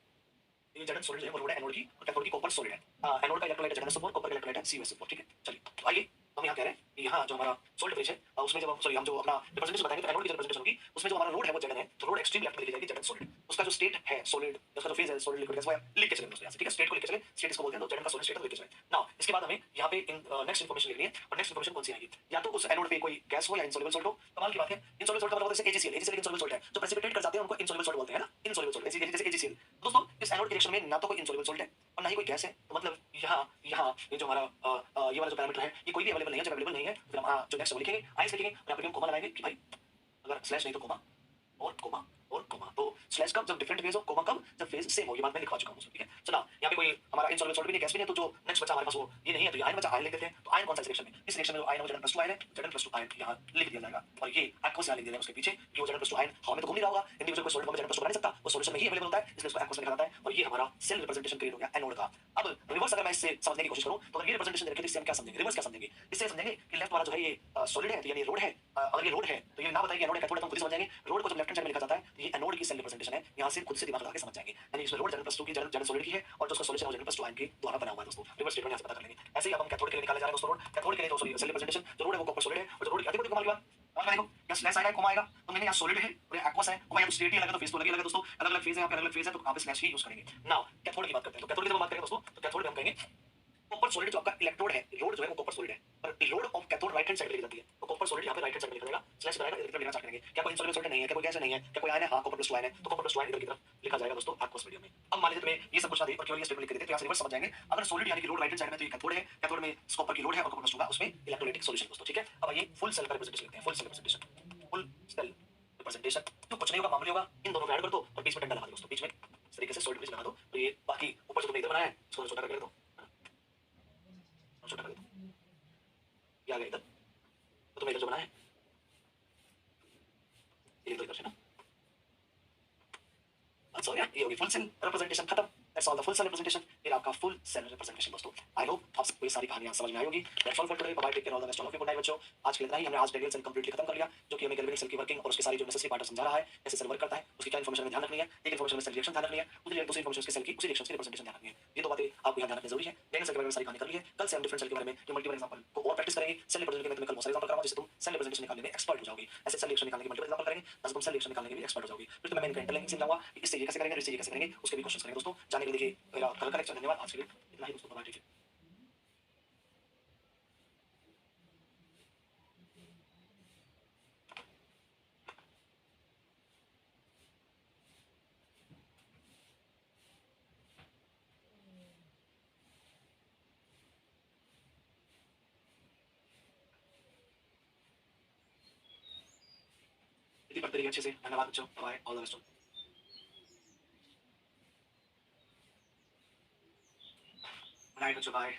ये जेड एंड सॉलिड है वो रोड है एनोड की, और कैथोड की कॉपर सॉलिड है। एनोड का इलेक्ट्रोलाइट है जेड कॉपर का इलेक्ट्रोलाइट है CuSO4, ठीक है। चलिए तो आइए हम यहाँ कह रहे हैं कि यहाँ जो हमारा सोल्ट फेज है उसमें जब हम जो अपना रिप्रेजेंटेशन बताएंगे, तो एनोड की जो रिप्रेजेंटेशन होगी उसमें जो हमारा रोड है वो जेड है, तो रोड एक्सट्रीम लेफ्ट में लिखी जाएगी जेड सॉलिड। उसका जो स्टेट है सॉलिड, उसका जो फेज है सॉलिड लिक्विड गैस, वो लिख के चलेंगे दोस्तों यहाँ से, ठीक है। स्टेट को लिख के चलेंगे, स्टेट इसको बोलते हैं, तो जेड का सॉलिड स्टेट लिख के चलेंगे। नाउ इसके बाद हमें यहाँ पे नेक्स्ट इन्फॉर्मेशन लिखनी है, और नेक्स्ट इन्फॉर्मेशन कौन सी आएगी, या तो उस एनोड पे कोई गैस हो या इनसॉल्युबल सॉल्ट हो। कमाल की बात है, इनसॉल्युबल सॉल्ट का मतलब जैसे AgCl इनसॉल्युबल सॉल्ट है, जो प्रेसिपिटेट कर जाते हैं उनको इनसॉल्युबल सॉल्ट बोलते हैं ना, इनसॉल्युबल सॉल्ट जैसे AgCl। दोस्तों इस एनोड की रिएक्शन में ना तो कोई इनसॉल्युबल सॉल्ट है और ना ही कोई गैस है, तो मतलब यहाँ ये जो हमारा ये वाला जो पैरामीटर है ये कोई भी अवेलेबल नहीं है। जब अवेलेबल नहीं है फिर हम जो नेक्स्ट वो लिखेंगे आइस लिखेंगे, और यहाँ पे हम कोमा लगाएंगे कि भाई अगर स्लैश नहीं तो कोमा और कोमा और कोमा, तो स्लैश कब जब डिफरेंट फेज हो, कोमा कब जब फेज सेम हो। ये बात मैं लिखवा चुका हूँ, ठीक है। चलो यहाँ पे कोई हमारा इनसॉल्युबल सॉल्ट भी नहीं, गैस भी नहीं है, तो जो नेक्स्ट बचा हमारे पास वो ये नहीं है, तो आयन बचा, आयन लिख देते हैं। तो आयन कौन सा सिलेक्शन में, इस सिलेक्शन में जो आयन है वो Zn+2 आयन है, Zn+2 आयन यहाँ लिख दिया जाएगा, और ये एक्वस यहाँ लिख दिया जाएगा उसके पीछे कि वो Zn+2 आयन हवा में तो घूम नहीं रहा होगा, इंडिविजुअल कोई सॉलिड में Zn+2 बना नहीं सकता, वो सॉल्यूशन में ही अवेलेबल होता है, इसलिए उसको एक्वस में लिखा जाता है। और ये हमारा सेल रिप्रेजेंटेशन क्रिएट हो गया एनोड का। अब रिवर्स अगर मैं इससे समझने की कोशिश करूँ, तो अगर ये रिप्रेजेंटेशन देखें तो इससे हम क्या समझेंगे, रिवर्स क्या समझेंगे, इससे समझेंगे कि लेफ्ट वाला जो है ये सॉलिड है, तो यानी रोड है। अगर ये रोड है तो ये ना बताइए एनोड कैथोड, हम खुद ही समझ जाएंगे। रोड को जब लेफ्ट हैंड साइड में लिखा जाता है तो ये एनोड की सेल रिप्रेजेंटेशन है, यहाँ से खुद से दिमाग लगा के समझ जाएंगे। यानी इसमें रोड Zn+2 की जेड सॉलिड की है, और जो उसका सॉल्यूशन है Zn+2 आयन के द्वारा बना हुआ है दोस्तों। रिवर्स स्टेटमेंट यहाँ से पता कर लेंगे। ऐसे ही अब हम कैथोड के लिए निकाले जा रहे हैं दोस्तों, रोड कैथोड के लिए जो सेल रिप्रेजेंटेशन जो रोड है वो कॉपर सॉलिड है, और जो रोड की देखो कमाल की बात, और देखो यहाँ स्लैश आएगा, कोमा आएगा, तो मैंने यहाँ सॉलिड है और यहाँ एक्वस है, कोमा यहाँ स्टेट ही अलग है तो फेज तो अलग है दोस्तों, अलग अलग फेज है, यहाँ पे अलग अलग फेज है, तो यहाँ पे स्लैश ही यूज करेंगे। नाउ कैथोड की बात करते हैं, तो कैथोड की जब बात करेंगे दोस्तों, तो कैथोड में हम कहेंगे कॉपर सॉलिड जो आपका इलेक्ट्रोड है, रोड जो है वो कॉपर सॉलिड है, पर road of cathode right hand side पे लिखी जाती है, तो कॉपर सॉलिड यहाँ पे राइट हैंड साइड में लिखा जाएगा, स्लैश बनाएगा, इधर की तरफ लिखना स्टार्ट करेंगे। क्या कोई इनसॉल्युबल सॉल्ट नहीं है, क्या कोई गैस नहीं है, क्या कोई आयन है, हाँ कॉपर+2 आयन है, तो कॉपर+2 आयन इधर की तरफ लिखा जाएगा दोस्तों एक्वस मीडियम में। अब मान लीजिए तुम्हें ये सब कुछ ना दे और केवल ये स्टेटमेंट लिख के देते, तो यहाँ से रिवर्स समझ जाएंगे। अगर सॉलिड यानी कि रोड राइट हैंड साइड में, तो ये कैथोड है, कैथोड में कॉपर की रोड है और कॉपर+2 का उसमें इलेक्ट्रोलाइटिक सॉल्यूशन दोस्तों, ठीक है। अब ये फुल सेल का रिप्रेजेंटेशन लिखते हैं, full cell representation, full cell representation तो कुछ नहीं होगा, मामूली होगा, इन दोनों को ऐड कर दो और बीच में डंडा लगा दो दोस्तों, बीच में इस तरीके से सॉलिड ब्रिज लगा दो, तो ये बाकी ऊपर जो तुमने इधर बनाया है इसको छोटा करके दो, छोटा कर दो, ये आ गया इधर, तो तुमने इधर जो बनाया है ये तो इधर से ना, अच्छा हो गया, ये होगी फुल सेल रिप्रेजेंटेशन खत्म। That's all the full cell representation. ये आपका फुल सेल रिप्रेजेंटेशन दोस्तों। आई होप आप सबको ये सारी कहानियां समझ में आई होगी। That's all for today. Bye bye, take care, all the best, all of you. Good night बच्चों। आज के लिए इतना ही। हमने आज डेनियल सेल कंप्लीटली खत्म कर लिया, जो कि हमें गैल्वेनिक सेल की वर्किंग और उसके सारी जो नेसेसरी पार्ट समझा रहा है, कैसे सेल वर्क करता है, उसकी क्या इन्फॉर्मेशन में ध्यान रखनी है, एक इन्फॉर्मेशन में सेल रिएक्शन ध्यान रखनी है, दूसरी इन्फॉर्मेशन के सेल की उसी रिएक्शन की रिप्रेजेंटेशन ध्यान रखनी है। ये दो बातें आपको यहाँ ध्यान रखनी जरूरी है। डेनियल सेल के बारे में सारी कहानी कर ली है। कल से हम डिफरेंट सेल के बारे में जो मल्टीपल एग्जांपल को और प्रैक्टिस करेंगे। सेल रिप्रेजेंटेशन में तुम्हें कल बहुत सारे एग्जांपल कराऊंगा, जिससे तुम सेल रिप्रेजेंटेशन निकालने में एक्सपर्ट हो जाओगे। ऐसे सेल रिएक्शन निकालने के मल्टीपल एग्जांपल करेंगे, बस तुम सेल रिएक्शन निकालने के भी एक्सपर्ट हो जाओगे। फिर तुम्हें मैं इनका इंटरलिंकिंग समझाऊंगा, इससे ये कैसे करेंगे, इससे ये कैसे करेंगे, उसके भी क्वेश्चंस करेंगे दोस्तों। जाने के लिए देखिए मेरा कल का लेक्चर। धन्यवाद। आज के लिए इतना ही दोस्तों। बाय, ठीक है। इतनी पढ़ते रहिए अच्छे से। धन्यवाद बच्चों। Bye, all the best. Good night बच्चों। बाय।